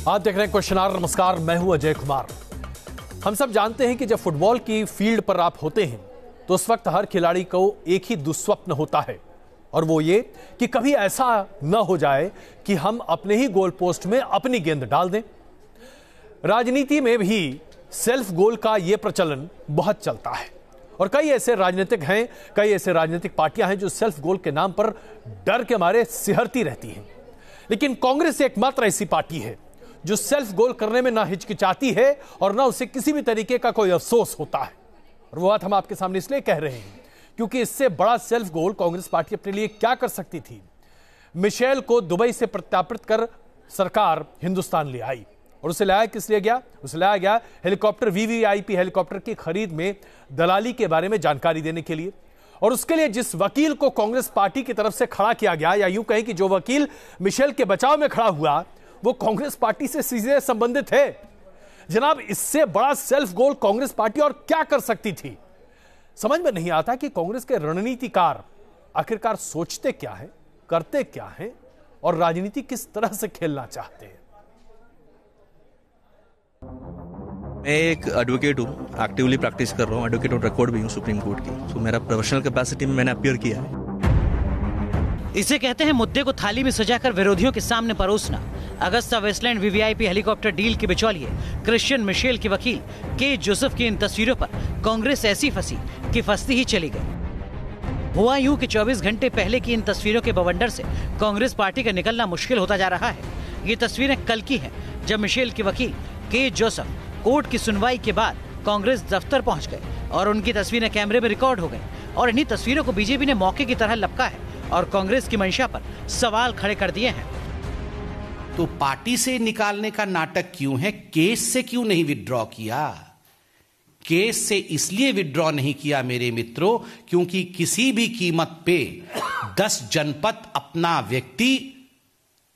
आप देख रहे हैं क्वेश्चन आवर। नमस्कार, मैं हूं अजय कुमार। हम सब जानते हैं कि जब फुटबॉल की फील्ड पर आप होते हैं तो उस वक्त हर खिलाड़ी को एक ही दुस्वप्न होता है, और वो ये कि कभी ऐसा न हो जाए कि हम अपने ही गोल पोस्ट में अपनी गेंद डाल दें। राजनीति में भी सेल्फ गोल का यह प्रचलन बहुत चलता है, और कई ऐसे राजनीतिक पार्टियां हैं जो सेल्फ गोल के नाम पर डर के मारे सिहरती रहती हैं। लेकिन कांग्रेस एकमात्र ऐसी पार्टी है जो सेल्फ गोल करने में ना हिचकिचाती है और ना उसे किसी भी तरीके का कोई अफसोस होता है। और वो बात हम आपके सामने इसलिए कह रहे हैं क्योंकि इससे बड़ा सेल्फ गोल कांग्रेस पार्टी अपने लिए क्या कर सकती थी। मिशेल को दुबई से प्रत्यार्पित कर सरकार हिंदुस्तान ले आई, और उसे लाया किस लिए गया? उसे लाया गया हेलीकॉप्टर, वीवीआईपी हेलीकॉप्टर की खरीद में दलाली के बारे में जानकारी देने के लिए। और उसके लिए जिस वकील को कांग्रेस पार्टी की तरफ से खड़ा किया गया, या यूं कहें कि जो वकील मिशेल के बचाव में खड़ा हुआ, वो कांग्रेस पार्टी से सीधे संबंधित है। जनाब, इससे बड़ा सेल्फ गोल कांग्रेस पार्टी और क्या कर सकती थी? समझ में नहीं आता कि कांग्रेस के रणनीतिकार आखिरकार सोचते क्या है, करते क्या है, और राजनीति किस तरह से खेलना चाहते हैं। मैं एक एडवोकेट हूँ, एक्टिवली प्रैक्टिस कर रहा हूँ, एडवोकेट ऑन रिकॉर्ड भी हूँ सुप्रीम कोर्ट की। तो मेरा प्रोफेशनल कैपेसिटी में मैंने अपीयर किया है। इसे कहते हैं मुद्दे को थाली में सजाकर विरोधियों के सामने परोसना। Agusta Westland VVIP helicopter deal के बिचौलिए क्रिश्चियन मिशेल के वकील के जोसेफ की इन तस्वीरों पर कांग्रेस ऐसी फंसी कि फंसती ही चली गई। हुआ यूं कि 24 घंटे पहले की इन तस्वीरों के बवंडर से कांग्रेस पार्टी का निकलना मुश्किल होता जा रहा है। ये तस्वीरें कल की हैं, जब मिशेल के वकील के जोसेफ कोर्ट की सुनवाई के बाद कांग्रेस दफ्तर पहुंच गए और उनकी तस्वीरें कैमरे में रिकॉर्ड हो गई। और इन्हीं तस्वीरों को बीजेपी ने मौके की तरह लपका है और कांग्रेस की मंशा पर सवाल खड़े कर दिए हैं। तो पार्टी से निकालने का नाटक क्यों है? केस से क्यों नहीं विड्रॉ किया? केस से इसलिए विड्रॉ नहीं किया मेरे मित्रों, क्योंकि किसी भी कीमत पे 10 जनपद, अपना व्यक्ति,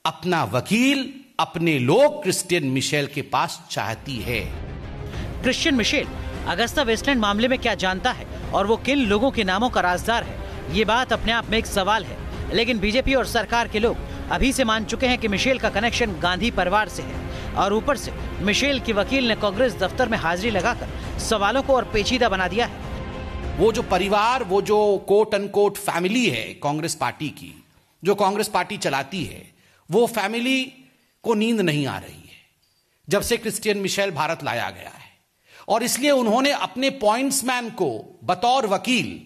अपना वकील, अपने लोग क्रिश्चियन मिशेल के पास चाहती है। क्रिश्चियन मिशेल अगस्ता वेस्टलैंड मामले में क्या जानता है और वो किन लोगों के नामों का राजदार है, ये बात अपने आप में एक सवाल है। लेकिन बीजेपी और सरकार के लोग अभी से मान चुके हैं कि मिशेल का कनेक्शन गांधी परिवार से है, और ऊपर से मिशेल की वकील ने कांग्रेस दफ्तर में हाजिरी लगाकर सवालों को और पेचीदा बना दिया है। वो जो परिवार, वो जो कोट अनकोट फैमिली है कांग्रेस पार्टी की, जो कांग्रेस पार्टी चलाती है, वो फैमिली को नींद नहीं आ रही है जब से क्रिश्चियन मिशेल भारत लाया गया है। और इसलिए उन्होंने अपने पॉइंट्समैन को बतौर वकील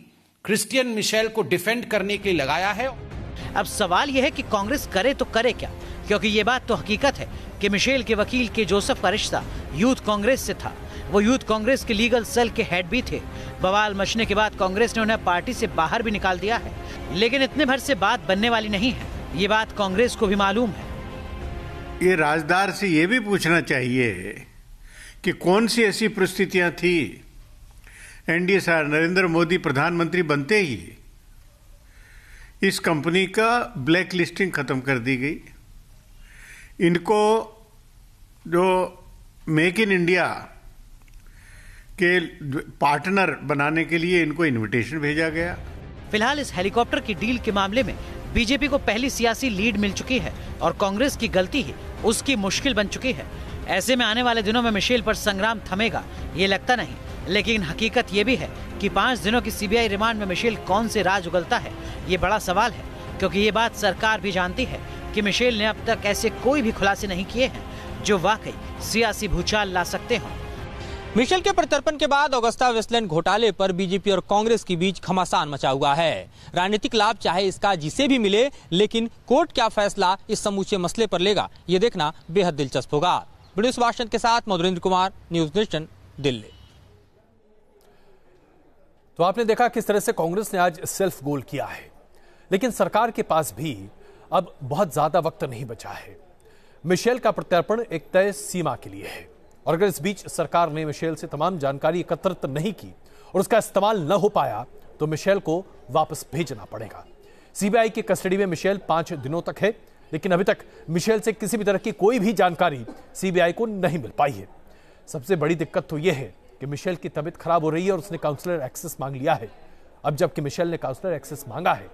क्रिश्चियन मिशेल को डिफेंड करने के लिए लगाया है। अब सवाल यह है कि कांग्रेस करे तो करे क्या, क्योंकि ये बात तो हकीकत है कि मिशेल के वकील के जोसेफ का रिश्ता यूथ कांग्रेस से था। वो यूथ कांग्रेस के लीगल सेल के हेड भी थे। बवाल मचने के बाद कांग्रेस ने उन्हें पार्टी से बाहर भी निकाल दिया है। लेकिन इतने भर से बात बनने वाली नहीं है, ये बात कांग्रेस को भी मालूम है। ये राजदार से ये भी पूछना चाहिए कि कौन सी ऐसी परिस्थितियां थी एनडीए सरकार, नरेंद्र मोदी प्रधानमंत्री बनते ही इस कंपनी का ब्लैक लिस्टिंग खत्म कर दी गई। इनको जो मेक इन इंडिया के पार्टनर बनाने के लिए इनको इनविटेशन भेजा गया। फिलहाल इस हेलीकॉप्टर की डील के मामले में बीजेपी को पहली सियासी लीड मिल चुकी है और कांग्रेस की गलती ही उसकी मुश्किल बन चुकी है। ऐसे में आने वाले दिनों में मिशेल पर संग्राम थमेगा ये लगता नहीं, लेकिन हकीकत ये भी है कि 5 दिनों की सीबीआई रिमांड में मिशेल कौन से राज उगलता है, ये बड़ा सवाल है। क्योंकि ये बात सरकार भी जानती है कि मिशेल ने अब तक ऐसे कोई भी खुलासे नहीं किए हैं जो वाकई सियासी भूचाल ला सकते हों। मिशेल के प्रत्यर्पण के बाद अगस्ता वेस्टलैंड घोटाले पर बीजेपी और कांग्रेस के बीच घमासान मचा हुआ है। राजनीतिक लाभ चाहे इसका जिसे भी मिले, लेकिन कोर्ट क्या फैसला इस समूचे मसले पर लेगा, ये देखना बेहद दिलचस्प होगा। वीडियो सुभाष के साथ मधुरेंद्र कुमार, न्यूज नेशन, दिल्ली। तो आपने देखा किस तरह से कांग्रेस ने आज सेल्फ गोल किया है, लेकिन सरकार के पास भी अब बहुत ज्यादा वक्त नहीं बचा है। मिशेल का प्रत्यर्पण एक तय सीमा के लिए है, और अगर इस बीच सरकार ने मिशेल से तमाम जानकारी एकत्रित नहीं की और उसका इस्तेमाल न हो पाया तो मिशेल को वापस भेजना पड़ेगा। सीबीआई की कस्टडी में मिशेल 5 दिनों तक है, लेकिन अभी तक मिशेल से किसी भी तरह की कोई भी जानकारी सीबीआई को नहीं मिल पाई है। सबसे बड़ी दिक्कत तो यह है कि मिशेल की तबीयत खराब हो रही है और उसने काउंसलर एक्सेस मांग लिया है। अब जबकि मिशेल ने काउंसलर एक्सेस मांगा है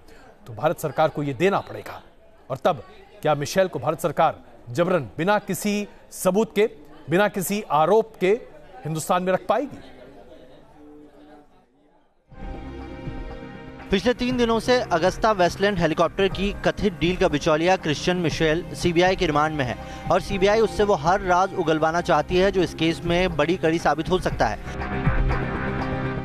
तो भारत सरकार को यह देना पड़ेगा, और तब क्या मिशेल को भारत सरकार जबरन बिना किसी सबूत के, बिना किसी आरोप के हिंदुस्तान में रख पाएगी? पिछले 3 दिनों से अगस्ता वेस्टलैंड हेलीकॉप्टर की कथित डील का बिचौलिया क्रिश्चियन मिशेल सीबीआई के रिमांड में है और सीबीआई उससे वो हर राज उगलवाना चाहती है जो इस केस में बड़ी कड़ी साबित हो सकता है।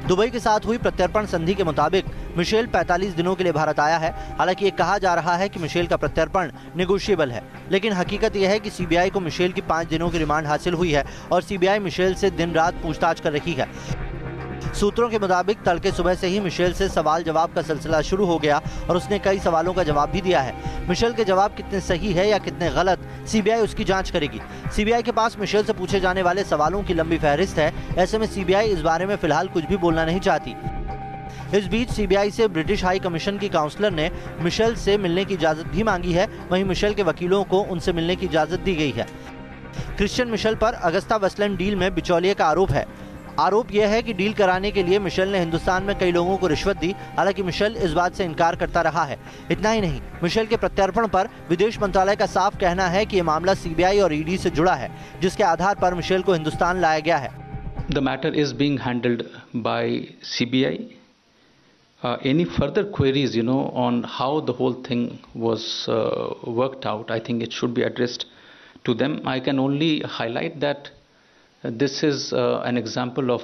दुबई के साथ हुई प्रत्यर्पण संधि के मुताबिक मिशेल 45 दिनों के लिए भारत आया है। हालांकि ये कहा जा रहा है कि मिशेल का प्रत्यर्पण नेगोशिएबल है, लेकिन हकीकत यह है कि सीबीआई को मिशेल की 5 दिनों की रिमांड हासिल हुई है और सीबीआई मिशेल से दिन रात पूछताछ कर रही है। सूत्रों के मुताबिक तड़के सुबह से ही मिशेल से सवाल जवाब का सिलसिला शुरू हो गया और उसने कई सवालों का जवाब भी दिया है। मिशेल के जवाब कितने सही है या कितने गलत, सीबीआई उसकी जांच करेगी। सीबीआई के पास मिशेल से पूछे जाने वाले सवालों की लंबी फहरिस्त है। ऐसे में सीबीआई इस बारे में फिलहाल कुछ भी बोलना नहीं चाहती। इस बीच सीबीआई से ब्रिटिश हाई कमीशन की काउंसलर ने मिशेल से मिलने की इजाजत भी मांगी है। वहीं मिशेल के वकीलों को उनसे मिलने की इजाजत दी गई है। क्रिश्चियन मिशेल पर अगस्ता वेस्टलैंड डील में बिचौलिए का आरोप है। आरोप यह है कि डील कराने के लिए मिशेल ने हिंदुस्तान में कई लोगों को रिश्वत दी। हालांकि मिशेल इस बात से इनकार करता रहा है। इतना ही नहीं, मिशेल के प्रत्यर्पण पर विदेश मंत्रालय का साफ कहना है कि यह मामला सीबीआई और ईडी से जुड़ा है, जिसके आधार पर मिशेल को हिंदुस्तान लाया गया है। The matter is being handled by CBI. Any further queries, on how the whole thing was worked out, I think it should be addressed to them. I can only highlight that this is an example of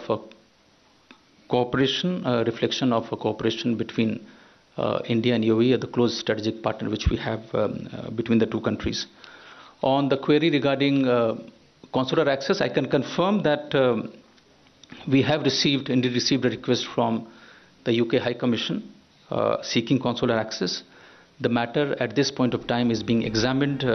cooperation, a reflection of a cooperation between India and UAE, the close strategic partner which we have between the two countries. On the query regarding consular access, I can confirm that we have indeed received a request from the UK High Commission seeking consular access. The matter at this point of time is being examined.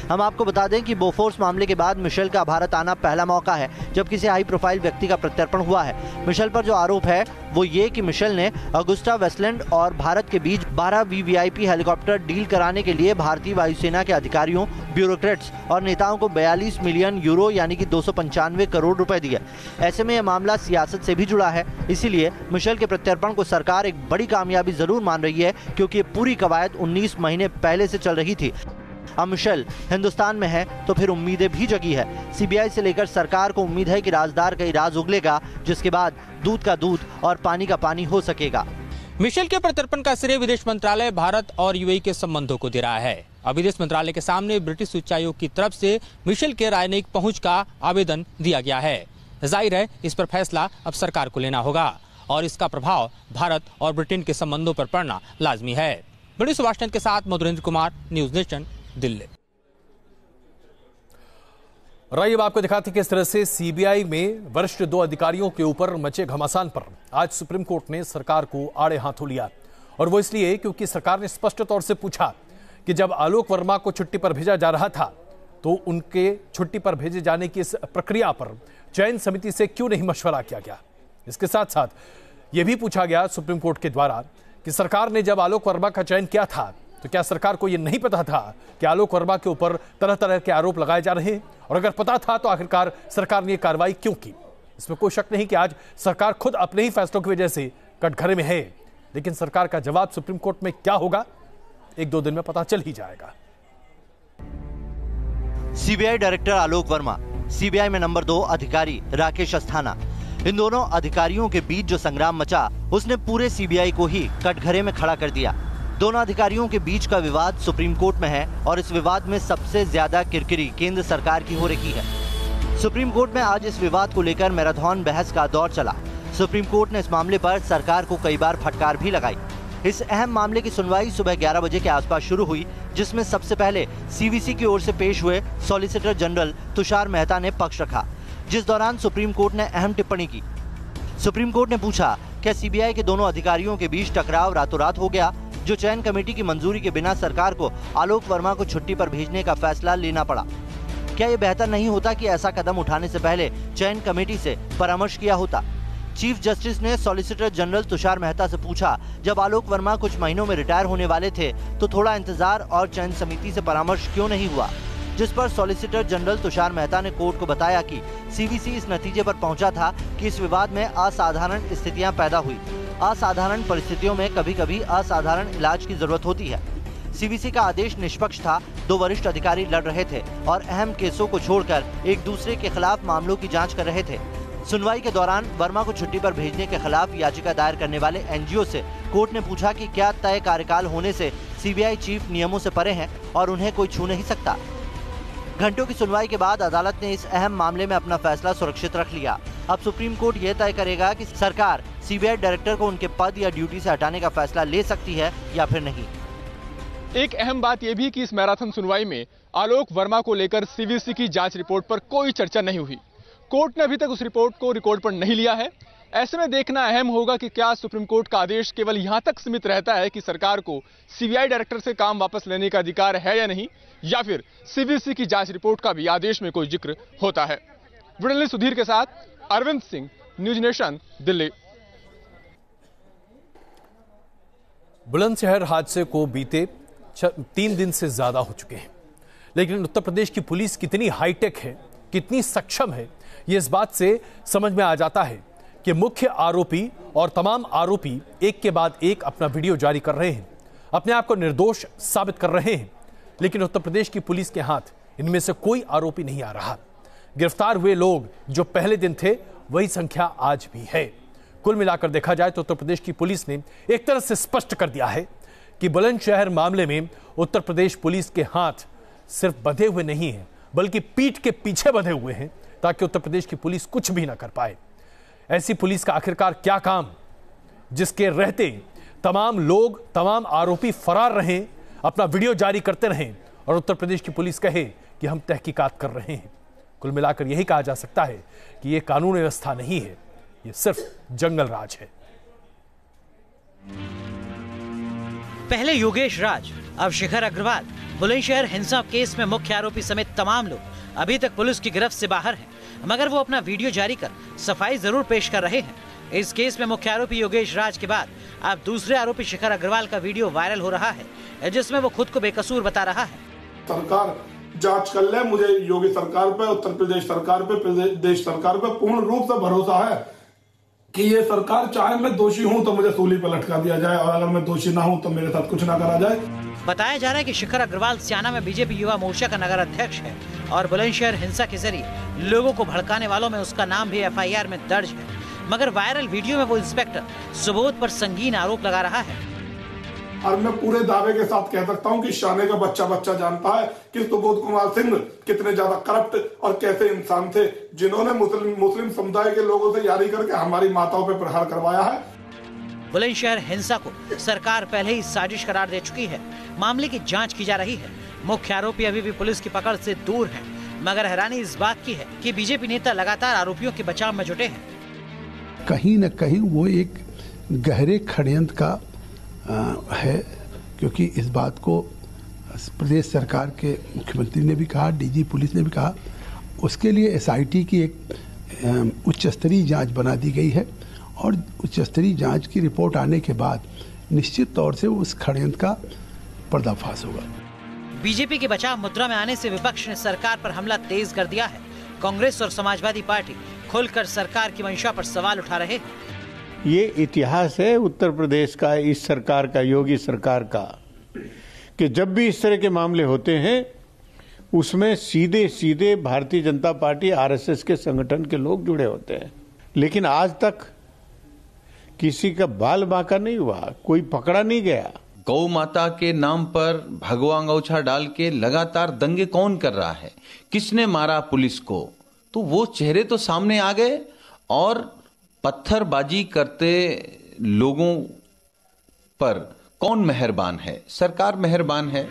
हम आपको बता दें कि Bofors मामले के बाद Michel का भारत आना पहला मौका है जब किसी हाई प्रोफाइल व्यक्ति का प्रत्यर्पण हुआ है। मिशेल पर जो आरोप है वो ये कि मिशेल ने अगुस्टा वेस्टलैंड और भारत के बीच 12 वीवीआईपी हेलीकॉप्टर डील कराने के लिए भारतीय वायुसेना के अधिकारियों, ब्यूरोक्रेट्स और नेताओं को 42 मिलियन यूरो यानी कि 295 करोड़ रुपए दिए। ऐसे में यह मामला सियासत से भी जुड़ा है। इसीलिए मिशेल के प्रत्यर्पण को सरकार एक बड़ी कामयाबी जरूर मान रही है, क्योंकि ये पूरी कवायद 19 महीने पहले से चल रही थी। अब मिशेल हिंदुस्तान में है तो फिर उम्मीदें भी जगी है। सीबीआई से लेकर सरकार को उम्मीद है कि राजदार का राज उगलेगा, जिसके बाद दूध का दूध और पानी का पानी हो सकेगा। मिशेल के प्रत्यर्पण का श्रेय विदेश मंत्रालय भारत और यूएई के संबंधों को दे रहा है। अब विदेश मंत्रालय के सामने ब्रिटिश उच्चायोग की तरफ से मिशेल के राजनयिक पहुंच का आवेदन दिया गया है। जाहिर है इस पर फैसला अब सरकार को लेना होगा और इसका प्रभाव भारत और ब्रिटेन के संबंधों पर पड़ना लाजमी है। ब्रिटिश वाशिंगटन के साथ मधुरेंद्र कुमार, न्यूज नेशन, दिल्ली। रही अब आपको दिखाते कि इस तरह से सीबीआई में वरिष्ठ 2 अधिकारियों के ऊपर मचे घमासान पर आज सुप्रीम कोर्ट ने सरकार को आड़े हाथों लिया। और वो इसलिए क्योंकि सरकार ने स्पष्ट तौर से पूछा कि जब आलोक वर्मा को छुट्टी पर भेजा जा रहा था तो उनके छुट्टी पर भेजे जाने की इस प्रक्रिया पर चयन समिति से क्यों नहीं मशवरा किया गया। इसके साथ साथ यह भी पूछा गया सुप्रीम कोर्ट के द्वारा कि सरकार ने जब आलोक वर्मा का चयन किया था तो क्या सरकार को यह नहीं पता था कि आलोक वर्मा के ऊपर तरह तरह के आरोप लगाए जा रहे हैं, और अगर पता था तो आखिरकार सरकार ने यह कार्रवाई क्यों की। इसमें कोई शक नहीं कि आज सरकार खुद अपने ही फैसलों की वजह से कटघरे में है, लेकिन सरकार का जवाब सुप्रीम कोर्ट में क्या होगा 1-2 दिन में पता चल ही जाएगा। सीबीआई डायरेक्टर आलोक वर्मा, सीबीआई में नंबर 2 अधिकारी राकेश अस्थाना, इन दोनों अधिकारियों के बीच जो संग्राम मचा उसने पूरे सीबीआई को ही कटघरे में खड़ा कर दिया। दोनों अधिकारियों के बीच का विवाद सुप्रीम कोर्ट में है और इस विवाद में सबसे ज्यादा किरकिरी केंद्र सरकार की हो रही है। सुप्रीम कोर्ट में आज इस विवाद को लेकर मैराथन बहस का दौर चला। सुप्रीम कोर्ट ने इस मामले पर सरकार को कई बार फटकार भी लगाई। इस अहम मामले की सुनवाई सुबह 11 बजे के आसपास शुरू हुई, जिसमें सबसे पहले सीवीसी की ओर से पेश हुए सॉलिसिटर जनरल तुषार मेहता ने पक्ष रखा, जिस दौरान सुप्रीम कोर्ट ने अहम टिप्पणी की। सुप्रीम कोर्ट ने पूछा, क्या सीबीआई के दोनों अधिकारियों के बीच टकराव रातों रात हो गया, जो चयन कमेटी की मंजूरी के बिना सरकार को आलोक वर्मा को छुट्टी पर भेजने का फैसला लेना पड़ा? क्या ये बेहतर नहीं होता कि ऐसा कदम उठाने से पहले चयन कमेटी से परामर्श किया होता? चीफ जस्टिस ने सॉलिसिटर जनरल तुषार मेहता से पूछा, जब आलोक वर्मा कुछ महीनों में रिटायर होने वाले थे तो थोड़ा इंतजार और चयन समिति से परामर्श क्यों नहीं हुआ? जिस पर सॉलिसिटर जनरल तुषार मेहता ने कोर्ट को बताया कि सीवीसी इस नतीजे पर पहुंचा था कि इस विवाद में असाधारण स्थितियां पैदा हुई। असाधारण परिस्थितियों में कभी कभी असाधारण इलाज की जरूरत होती है। सीवीसी का आदेश निष्पक्ष था। 2 वरिष्ठ अधिकारी लड़ रहे थे और अहम केसों को छोड़कर एक दूसरे के खिलाफ मामलों की जांच कर रहे थे। सुनवाई के दौरान वर्मा को छुट्टी पर भेजने के खिलाफ याचिका दायर करने वाले एनजीओ से कोर्ट ने पूछा कि क्या तय कार्यकाल होने से सीबीआई चीफ नियमों से परे हैं और उन्हें कोई छू नहीं सकता। घंटों की सुनवाई के बाद अदालत ने इस अहम मामले में अपना फैसला सुरक्षित रख लिया। अब सुप्रीम कोर्ट यह तय करेगा कि सरकार सीबीआई डायरेक्टर को उनके पद या ड्यूटी से हटाने का फैसला ले सकती है या फिर नहीं। एक अहम बात यह भी कि इस मैराथन सुनवाई में आलोक वर्मा को लेकर सीवीसी की जांच रिपोर्ट पर कोई चर्चा नहीं हुई। कोर्ट ने अभी तक उस रिपोर्ट को रिकॉर्ड पर नहीं लिया है। ऐसे में देखना अहम होगा कि क्या सुप्रीम कोर्ट का आदेश केवल यहां तक सीमित रहता है कि सरकार को सीबीआई डायरेक्टर से काम वापस लेने का अधिकार है या नहीं, या फिर सीवीसी की जांच रिपोर्ट का भी आदेश में कोई जिक्र होता है। वीडियो सुधीर के साथ अरविंद सिंह, न्यूज नेशन, दिल्ली। बुलंदशहर हादसे को बीते 3 दिन से ज्यादा हो चुके हैं, लेकिन उत्तर प्रदेश की पुलिस कितनी हाईटेक है, कितनी सक्षम है, ये इस बात से समझ में आ जाता है कि मुख्य आरोपी और तमाम आरोपी एक के बाद एक अपना वीडियो जारी कर रहे हैं, अपने आप को निर्दोष साबित कर रहे हैं, लेकिन उत्तर प्रदेश की पुलिस के हाथ इनमें से कोई आरोपी नहीं आ रहा। गिरफ्तार हुए लोग जो पहले दिन थे वही संख्या आज भी है। कुल मिलाकर देखा जाए तो उत्तर प्रदेश की पुलिस ने एक तरह से स्पष्ट कर दिया है कि बुलंदशहर मामले में उत्तर प्रदेश पुलिस के हाथ सिर्फ बंधे हुए नहीं हैं, बल्कि पीठ के पीछे बंधे हुए हैं ताकि उत्तर प्रदेश की पुलिस कुछ भी ना कर पाए। ऐसी पुलिस का आखिरकार क्या काम, जिसके रहते तमाम लोग, तमाम आरोपी फरार रहें, अपना वीडियो जारी करते रहें और उत्तर प्रदेश की पुलिस कहे कि हम तहकीकात कर रहे हैं। कुल मिलाकर यही कहा जा सकता है कि यह कानून व्यवस्था नहीं है, यह सिर्फ जंगल राज है। पहले योगेश राज, अब शिखर अग्रवाल। बुलंदशहर हिंसा केस में मुख्य आरोपी समेत तमाम लोग अभी तक पुलिस की गिरफ्त से बाहर हैं, मगर वो अपना वीडियो जारी कर सफाई जरूर पेश कर रहे हैं। इस केस में मुख्य आरोपी योगेश राज के बाद अब दूसरे आरोपी शिखर अग्रवाल का वीडियो वायरल हो रहा है, जिसमें वो खुद को बेकसूर बता रहा है। सरकार जांच कर ले, मुझे योगी सरकार पे, उत्तर प्रदेश सरकार पे, प्रदेश सरकार पे पूर्ण रूप से भरोसा है कि ये सरकार, चाहे मैं दोषी हूं तो मुझे सूली पर लटका दिया जाए और अगर मैं दोषी ना हूं तो मेरे साथ कुछ ना करा जाए। बताया जा रहा है कि शिखर अग्रवाल सियाना में बीजेपी युवा मोर्चा का नगर अध्यक्ष है और बुलंदशहर हिंसा के जरिए लोगों को भड़काने वालों में उसका नाम भी एफआईआर में दर्ज है, मगर वायरल वीडियो में वो इंस्पेक्टर सुबोध पर संगीन आरोप लगा रहा है। और मैं पूरे दावे के साथ कह सकता हूं कि शाने का बच्चा जानता है कि सुबोध कुमार सिंह कितने ज्यादा करप्ट और कैसे इंसान थे, जिन्होंने मुस्लिम समुदाय के लोगों से यारी करके हमारी माताओं पर प्रहार करवाया है। बुलंदशहर हिंसा को सरकार पहले ही साजिश करार दे चुकी है। मामले की जांच की जा रही है। मुख्य आरोपी अभी भी पुलिस की पकड़ से दूर हैं, मगर हैरानी इस बात की है कि बीजेपी नेता लगातार आरोपियों के बचाव में जुटे हैं। कहीं न कहीं वो एक गहरे षड्यंत्र का है, क्योंकि इस बात को प्रदेश सरकार के मुख्यमंत्री ने भी कहा, डीजी पुलिस ने भी कहा। उसके लिए एसआईटी की एक उच्च स्तरीय जांच बना दी गई है और उच्च स्तरीय जांच की रिपोर्ट आने के बाद निश्चित तौर से उस षड्यंत्र का पर्दाफाश होगा। बीजेपी के बचाव मुद्रा में आने से विपक्ष ने सरकार पर हमला तेज कर दिया है। कांग्रेस और समाजवादी पार्टी खुलकर सरकार की मंशा पर सवाल उठा रहे हैं। ये इतिहास है उत्तर प्रदेश का, इस सरकार का, योगी सरकार का, कि जब भी इस तरह के मामले होते हैं उसमें सीधे सीधे भारतीय जनता पार्टी, आरएसएस के संगठन के लोग जुड़े होते हैं। लेकिन आज तक किसी का बाल बांका नहीं हुआ, कोई पकड़ा नहीं गया। गौ माता के नाम पर भगवा अंगोछा डाल के लगातार दंगे कौन कर रहा है, किसने मारा पुलिस को, तो वो चेहरे तो सामने आ गए और पत्थरबाजी करते लोगों पर कौन मेहरबान है? सरकार मेहरबान है।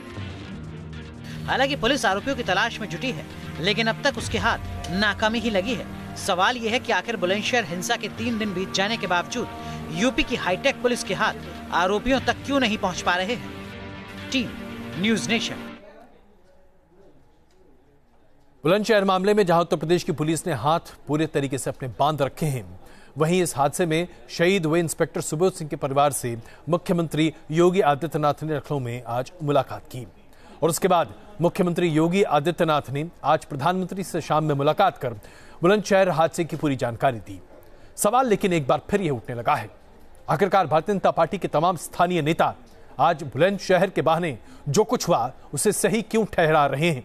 हालांकि पुलिस आरोपियों की तलाश में जुटी है, लेकिन अब तक उसके हाथ नाकामी ही लगी है। सवाल यह है कि आखिर बुलंदशहर हिंसा के 3 दिन बीत जाने के बावजूद यूपी की हाईटेक पुलिस के हाथ आरोपियों तक क्यों नहीं पहुंच पा रहे हैं। Team news nation. बुलंदशहर मामले में जहां उत्तर प्रदेश की पुलिस ने हाथ पूरे तरीके से अपने बांध रखे हैं, वहीं इस हादसे में शहीद हुए इंस्पेक्टर सुबोध सिंह के परिवार से मुख्यमंत्री योगी आदित्यनाथ ने लखनऊ में आज मुलाकात की और उसके बाद मुख्यमंत्री योगी आदित्यनाथ ने आज प्रधानमंत्री से शाम में मुलाकात कर बुलंदशहर हादसे की पूरी जानकारी दी। सवाल लेकिन एक बार फिर यह उठने लगा है, आखिरकार भारतीय जनता पार्टी के तमाम स्थानीय नेता आज बुलंदशहर के बहाने जो कुछ हुआ उसे सही क्यों ठहरा रहे हैं?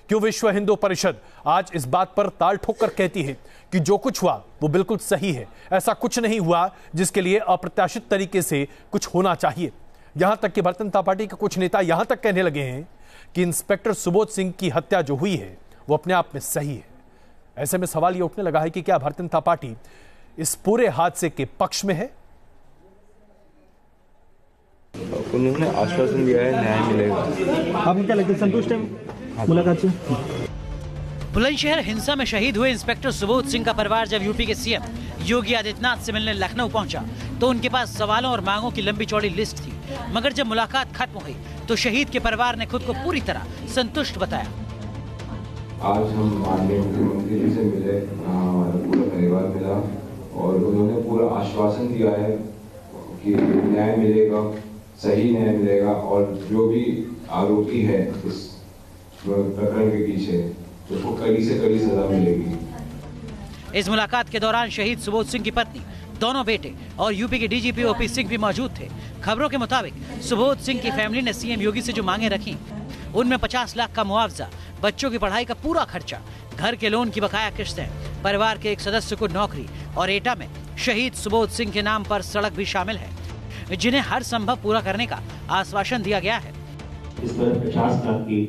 क्यों विश्व हिंदू परिषद आज इस बात पर ताल ठोकर कहती है कि जो कुछ हुआ वो बिल्कुल सही है, ऐसा कुछ नहीं हुआ जिसके लिए अप्रत्याशित तरीके से कुछ होना चाहिए? यहां तक कि भारतीय जनता पार्टी के कुछ नेता यहां तक कहने लगे हैं कि इंस्पेक्टर सुबोध सिंह की हत्या जो हुई है वो अपने आप में सही है। ऐसे में सवाल ये उठने लगा है कि क्या भारतीय जनता पार्टी इस पूरे हादसे के पक्ष में है? उन्होंने आश्वासन दिया है न्याय मिलेगा। आपको क्या लगता है, संतुष्ट है मुलाकात से? बुलंदशहर हिंसा में शहीद हुए इंस्पेक्टर सुबोध सिंह का परिवार जब यूपी के सीएम योगी आदित्यनाथ से मिलने लखनऊ पहुंचा तो उनके पास सवालों और मांगों की लंबी चौड़ी लिस्ट थी। मगर जब मुलाकात खत्म हुई तो शहीद के परिवार ने खुद को पूरी तरह संतुष्ट बताया। आज हम माननीय मुख्यमंत्री जी से मिले, हमारा पूरा परिवार मिला और उन्होंने पूरा आश्वासन दिया है कि न्याय मिलेगा, सही न्याय मिलेगा और जो भी आरोपी है इस प्रकरण के पीछे तो कड़ी से कड़ी सजा मिलेगी। इस मुलाकात के दौरान शहीद सुबोध सिंह की पत्नी, दोनों बेटे और यूपी के डीजीपी ओपी सिंह भी मौजूद थे। खबरों के मुताबिक सुबोध सिंह की फैमिली ने सीएम योगी से जो मांगे रखी उनमें 50 लाख का मुआवजा, बच्चों की पढ़ाई का पूरा खर्चा, घर के लोन की बकाया किस्तें, परिवार के एक सदस्य को नौकरी और एटा में शहीद सुबोध सिंह के नाम पर सड़क भी शामिल है, जिन्हें हर संभव पूरा करने का आश्वासन दिया गया है। इस पर 50 लाख की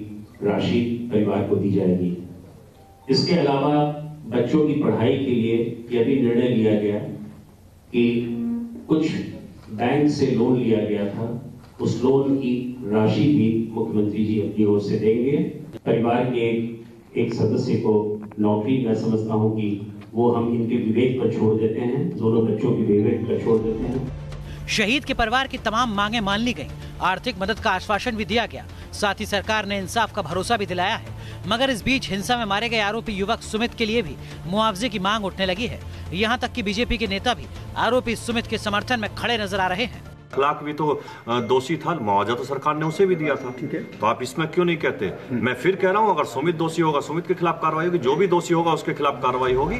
राशि परिवार को दी जाएगी। इसके अलावा बच्चों की पढ़ाई के लिए यह भी निर्णय लिया गया कि कुछ बैंक से लोन लिया गया था, उस लोन की राशि भी मुख्यमंत्री जी अपनी ओर से देंगे। परिवार के एक सदस्य को नौकरी, मैं समझता हूं कि वो हम इनके विवेक पर छोड़ देते हैं, दोनों बच्चों के विवेक पर छोड़ देते हैं। शहीद के परिवार की तमाम मांगे मान ली गईं, आर्थिक मदद का आश्वासन भी दिया गया, साथ ही सरकार ने इंसाफ का भरोसा भी दिलाया है। मगर इस बीच हिंसा में मारे गए आरोपी युवक सुमित के लिए भी मुआवजे की मांग उठने लगी है। यहाँ तक कि बीजेपी के नेता भी आरोपी सुमित के समर्थन में खड़े नजर आ रहे हैं। लाख भी तो दोषी था, मुआवजा तो सरकार ने उसे भी दिया था, ठीक है, तो आप इसमें क्यों नहीं कहते? मैं फिर कह रहा हूँ, अगर सुमित दोषी होगा सुमित के खिलाफ कार्रवाई होगी, जो भी दोषी होगा उसके खिलाफ कार्रवाई होगी।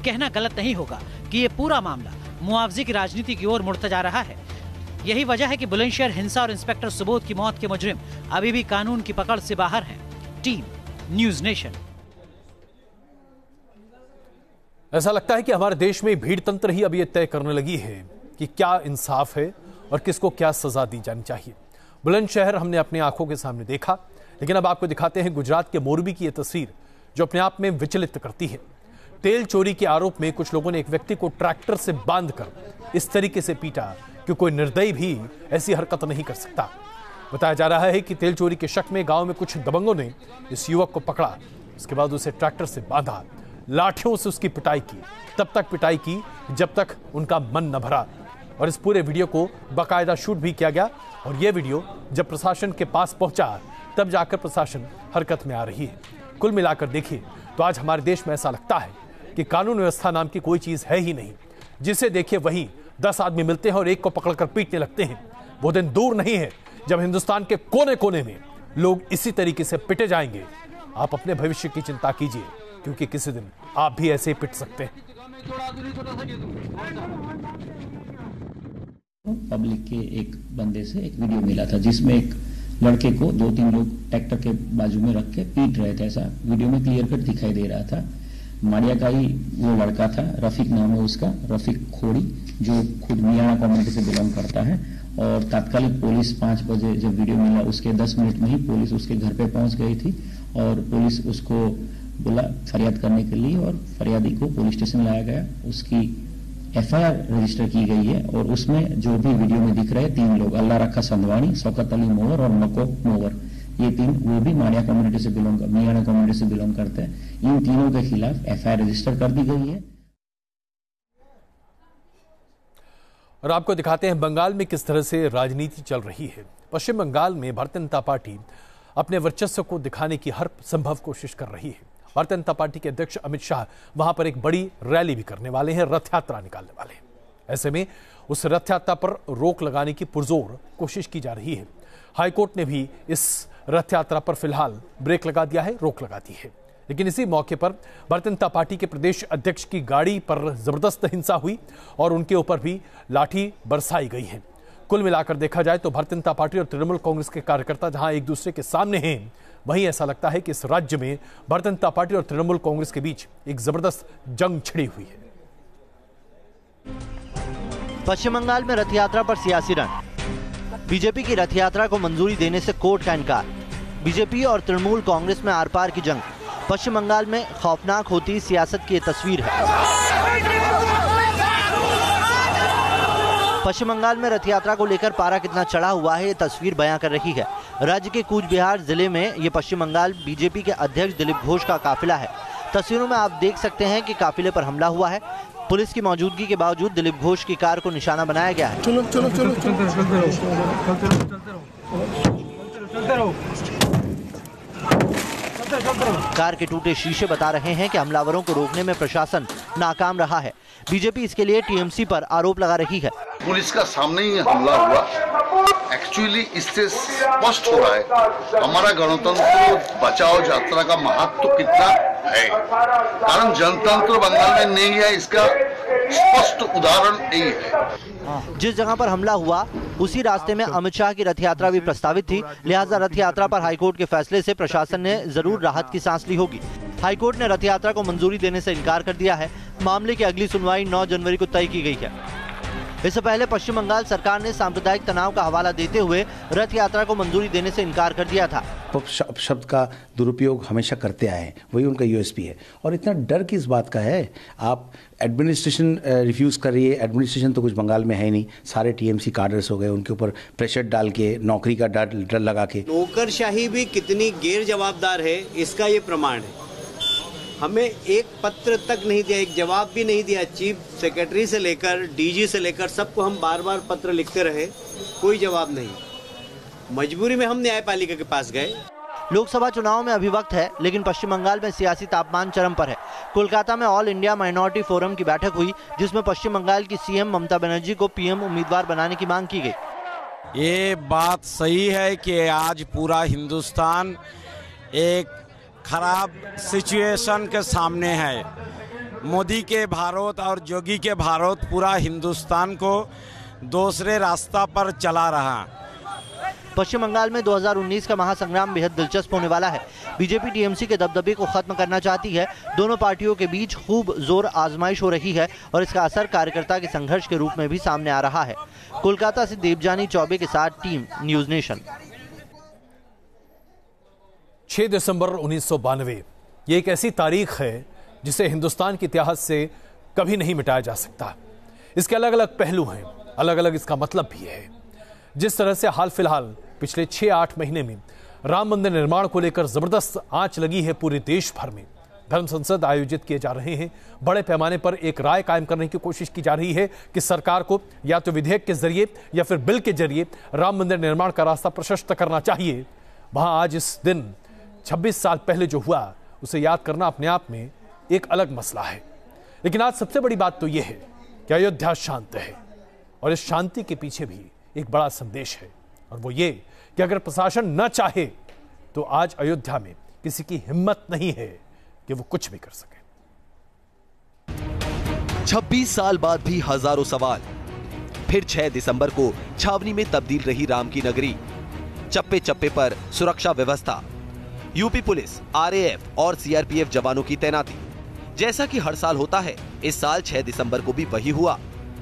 कहना गलत नहीं होगा कि ये पूरा मामला मुआवजे की राजनीति की ओर मुड़ता जा रहा है। यही वजह है कि बुलंदशहर हिंसा और इंस्पेक्टर सुबोध की मौत के मुजरिम अभी भी कानून की पकड़ से बाहर हैं। Team news nation. ऐसा लगता है कि हमारे देश में भीड़ तंत्र ही अब ये तय करने लगी है कि क्या इंसाफ है और किसको क्या सजा दी जानी चाहिए। बुलंदशहर हमने अपनी आंखों के सामने देखा, लेकिन अब आपको दिखाते हैं गुजरात के मोरबी की यह तस्वीर जो अपने आप में विचलित करती है। तेल चोरी के आरोप में कुछ लोगों ने एक व्यक्ति को ट्रैक्टर से बांधकर इस तरीके से पीटा कि कोई निर्दयी भी ऐसी हरकत नहीं कर सकता। बताया जा रहा है कि तेल चोरी के शक में गांव में कुछ दबंगों ने इस युवक को पकड़ा, उसके बाद उसे ट्रैक्टर से बांधा, लाठियों से उसकी पिटाई की, तब तक पिटाई की जब तक उनका मन न भरा। और इस पूरे वीडियो को बाकायदा शूट भी किया गया और यह वीडियो जब प्रशासन के पास पहुंचा तब जाकर प्रशासन हरकत में आ रही है। कुल मिलाकर देखिए तो आज हमारे देश में ऐसा लगता है कि कानून व्यवस्था नाम की कोई चीज है ही नहीं। जिसे देखिए वही 10 आदमी मिलते हैं और एक को पकड़कर पीटने लगते हैं। वो दिन दूर नहीं है जब हिंदुस्तान के कोने कोने में लोग इसी तरीके से पिटे जाएंगे। आप अपने भविष्य की चिंता कीजिए, क्योंकि किसी दिन आप भी ऐसे पिट सकते हैं। पब्लिक के एक बंदे से एक वीडियो मिला था जिसमें एक लड़के को 2-3 लोग ट्रैक्टर के बाजू में रख के पीट रहे थे। ऐसा वीडियो में क्लियर कट दिखाई दे रहा था। माड़िया का ही वो लड़का था, रफीक नाम है उसका, रफीक खोड़ी, जो खुद मियाणा कम्युनिटी से बिलोंग करता है। और तात्कालिक पुलिस 5 बजे जब वीडियो मिला उसके 10 मिनट में ही पुलिस उसके घर पे पहुंच गई थी और पुलिस उसको बोला फरियाद करने के लिए और फरियादी को पुलिस स्टेशन लाया गया। उसकी FIR रजिस्टर की गई है और उसमें जो भी वीडियो में दिख रहे 3 लोग, अल्लाह रखा संधवानी, शौकत अली मोवर और मकोक मोवर, ये 3 वो भी माड़िया कम्युनिटी से मियाणा कम्युनिटी से बिलोंग करते हैं। इन तीनों के खिलाफ FIR रजिस्टर कर दी गई है। और आपको दिखाते हैं बंगाल में किस तरह से राजनीति चल रही है। पश्चिम बंगाल में भारतीय जनता पार्टी अपने वर्चस्व को दिखाने की हर संभव कोशिश कर रही है। भारतीय जनता पार्टी के अध्यक्ष अमित शाह वहां पर एक बड़ी रैली भी करने वाले हैं, रथ यात्रा निकालने वाले हैं। ऐसे में उस रथ यात्रा पर रोक लगाने की पुरजोर कोशिश की जा रही है। हाईकोर्ट ने भी इस रथ यात्रा पर फिलहाल ब्रेक लगा दिया है, रोक लगा दी है। लेकिन इसी मौके पर भारतीय जनता पार्टी के प्रदेश अध्यक्ष की गाड़ी पर जबरदस्त हिंसा हुई और उनके ऊपर भी लाठी बरसाई गई है। कुल मिलाकर देखा जाए तो भारतीय जनता पार्टी और तृणमूल कांग्रेस के कार्यकर्ता जहां एक दूसरे के सामने हैं, वहीं ऐसा लगता है कि इस राज्य में भारतीय जनता पार्टी और तृणमूल कांग्रेस के बीच एक जबरदस्त जंग छिड़ी हुई है। पश्चिम बंगाल में रथ यात्रा पर सियासी रण। बीजेपी की रथ यात्रा को मंजूरी देने से कोर्ट का इनकार। बीजेपी और तृणमूल कांग्रेस में आर पार की जंग। पश्चिम बंगाल में खौफनाक होती सियासत की ये तस्वीर है। पश्चिम बंगाल में रथ यात्रा को लेकर पारा कितना चढ़ा हुआ है, ये तस्वीर बयां कर रही है। राज्य के कूच बिहार जिले में ये पश्चिम बंगाल बीजेपी के अध्यक्ष दिलीप घोष का काफिला है। तस्वीरों में आप देख सकते हैं कि काफिले पर हमला हुआ है। पुलिस की मौजूदगी के बावजूद दिलीप घोष की कार को निशाना बनाया गया है। चलो चलो चलो चलते रहो। कार के टूटे शीशे बता रहे हैं कि हमलावरों को रोकने में प्रशासन नाकाम रहा है। बीजेपी इसके लिए टीएमसी पर आरोप लगा रही है। पुलिस का सामने ही हमला हुआ। एक्चुअली इससे स्पष्ट हो रहा है हमारा गणतंत्र बचाओ यात्रा का महत्व कितना है, कारण जनतंत्र बंगाल में नहीं है, इसका स्पष्ट उदाहरण यही है। जिस जगह पर हमला हुआ उसी रास्ते में अमित शाह की रथ यात्रा भी प्रस्तावित थी, लिहाजा रथ यात्रा पर हाईकोर्ट के फैसले से प्रशासन ने जरूर राहत की सांस ली होगी। हाईकोर्ट ने रथ यात्रा को मंजूरी देने से इनकार कर दिया है। मामले की अगली सुनवाई 9 जनवरी को तय की गई है। इससे पहले पश्चिम बंगाल सरकार ने सांप्रदायिक तनाव का हवाला देते हुए रथ यात्रा को मंजूरी देने से इनकार कर दिया था। शब्द का दुरुपयोग हमेशा करते आए हैं, वही उनका यूएसपी है। और इतना डर किस बात का है? आप एडमिनिस्ट्रेशन रिफ्यूज करिए। एडमिनिस्ट्रेशन तो कुछ बंगाल में है ही नहीं, सारे टीएमसी कार्डर्स हो गए, उनके ऊपर प्रेशर डाल के नौकरी का डर लगा के। नौकरशाही भी कितनी गैर जवाबदार है इसका ये प्रमाण है। हमें एक पत्र तक नहीं दिया, एक जवाब भी नहीं दिया। चीफ सेक्रेटरी से लेकर डीजी से लेकर सबको हम बार बार पत्र लिखते रहे, कोई जवाब नहीं। मजबूरी में हम न्यायपालिका के पास गए। लोकसभा चुनाव में अभी वक्त है, लेकिन पश्चिम बंगाल में सियासी तापमान चरम पर है। कोलकाता में ऑल इंडिया माइनॉरिटी फोरम की बैठक हुई, जिसमें पश्चिम बंगाल की सीएम ममता बनर्जी को पीएम उम्मीदवार बनाने की मांग की गई। ये बात सही है कि आज पूरा हिंदुस्तान एक खराब सिचुएशन के सामने है। मोदी के भारत और योगी के भारत पूरा हिंदुस्तान को दूसरे रास्ता पर चला रहा। पश्चिम बंगाल में 2019 का महासंग्राम बेहद दिलचस्प होने वाला है। बीजेपी टीएमसी के दबदबे को खत्म करना चाहती है। दोनों पार्टियों के बीच खूब जोर आजमाइश हो रही है और इसका असर कार्यकर्ता के संघर्ष के रूप में भी सामने आ रहा है। कोलकाता से देवजानी चौबे के साथ टीम न्यूज नेशन। 6 दिसंबर 1992 ये एक ऐसी तारीख है जिसे हिंदुस्तान के इतिहास से कभी नहीं मिटाया जा सकता। इसके अलग अलग पहलू हैं, अलग अलग इसका मतलब भी है। जिस तरह से हाल फिलहाल पिछले 6-8 महीने में राम मंदिर निर्माण को लेकर जबरदस्त आंच लगी है पूरे देश भर में। धर्म संसद आयोजित किए जा रहे हैं। बड़े पैमाने पर एक राय कायम करने की कोशिश की जा रही है कि सरकार को या तो विधेयक के जरिए या फिर बिल के जरिए राम मंदिर निर्माण का रास्ता प्रशस्त करना चाहिए। वहां आज इस दिन 26 साल पहले जो हुआ उसे याद करना अपने आप में एक अलग मसला है। लेकिन आज सबसे बड़ी बात तो यह है कि अयोध्या शांत है और इस शांति के पीछे भी एक बड़ा संदेश है, और वो ये कि अगर प्रशासन न चाहे तो आज अयोध्या में किसी की हिम्मत नहीं है कि वो कुछ भी कर सके। 26 साल बाद भी हजारों सवाल। फिर 6 दिसंबर को छावनी में तब्दील रही राम की नगरी। चप्पे चप्पे पर सुरक्षा व्यवस्था, यूपी पुलिस, आरएएफ और सीआरपीएफ जवानों की तैनाती। जैसा कि हर साल होता है, इस साल 6 दिसंबर को भी वही हुआ।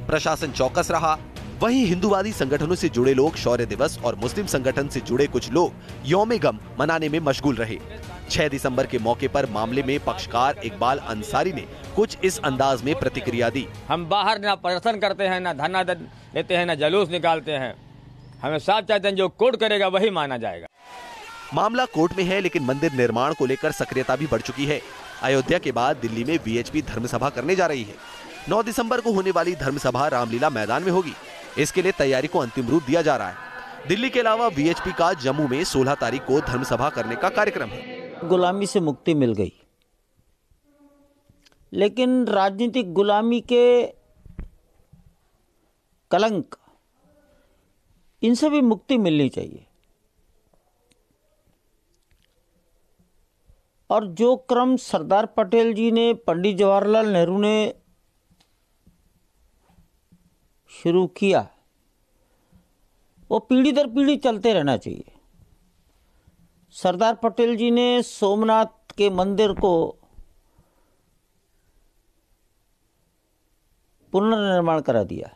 प्रशासन चौकस रहा। वहीं हिंदूवादी संगठनों से जुड़े लोग शौर्य दिवस और मुस्लिम संगठन से जुड़े कुछ लोग यौम गम मनाने में मशगूल रहे। 6 दिसंबर के मौके पर मामले में पक्षकार इकबाल अंसारी ने कुछ इस अंदाज में प्रतिक्रिया दी। हम बाहर ना प्रदर्शन करते हैं, ना धरना देते हैं, ना जुलूस निकालते हैं। हमें साफ चाहते हैं जो कोर्ट करेगा वही माना जाएगा। मामला कोर्ट में है, लेकिन मंदिर निर्माण को लेकर सक्रियता भी बढ़ चुकी है। अयोध्या के बाद दिल्ली में वीएचपी धर्मसभा करने जा रही है। 9 दिसंबर को होने वाली धर्मसभा रामलीला मैदान में होगी। इसके लिए तैयारी को अंतिम रूप दिया जा रहा है। दिल्ली के अलावा वीएचपी का जम्मू में 16 तारीख को धर्मसभा करने का कार्यक्रम है। गुलामी से मुक्ति मिल गई, लेकिन राजनीतिक गुलामी के कलंक, इनसे भी मुक्ति मिलनी चाहिए। और जो क्रम सरदार पटेल जी ने, पंडित जवाहरलाल नेहरू ने शुरू किया, वो पीढ़ी दर पीढ़ी चलते रहना चाहिए। सरदार पटेल जी ने सोमनाथ के मंदिर को पुनर्निर्माण करा दिया,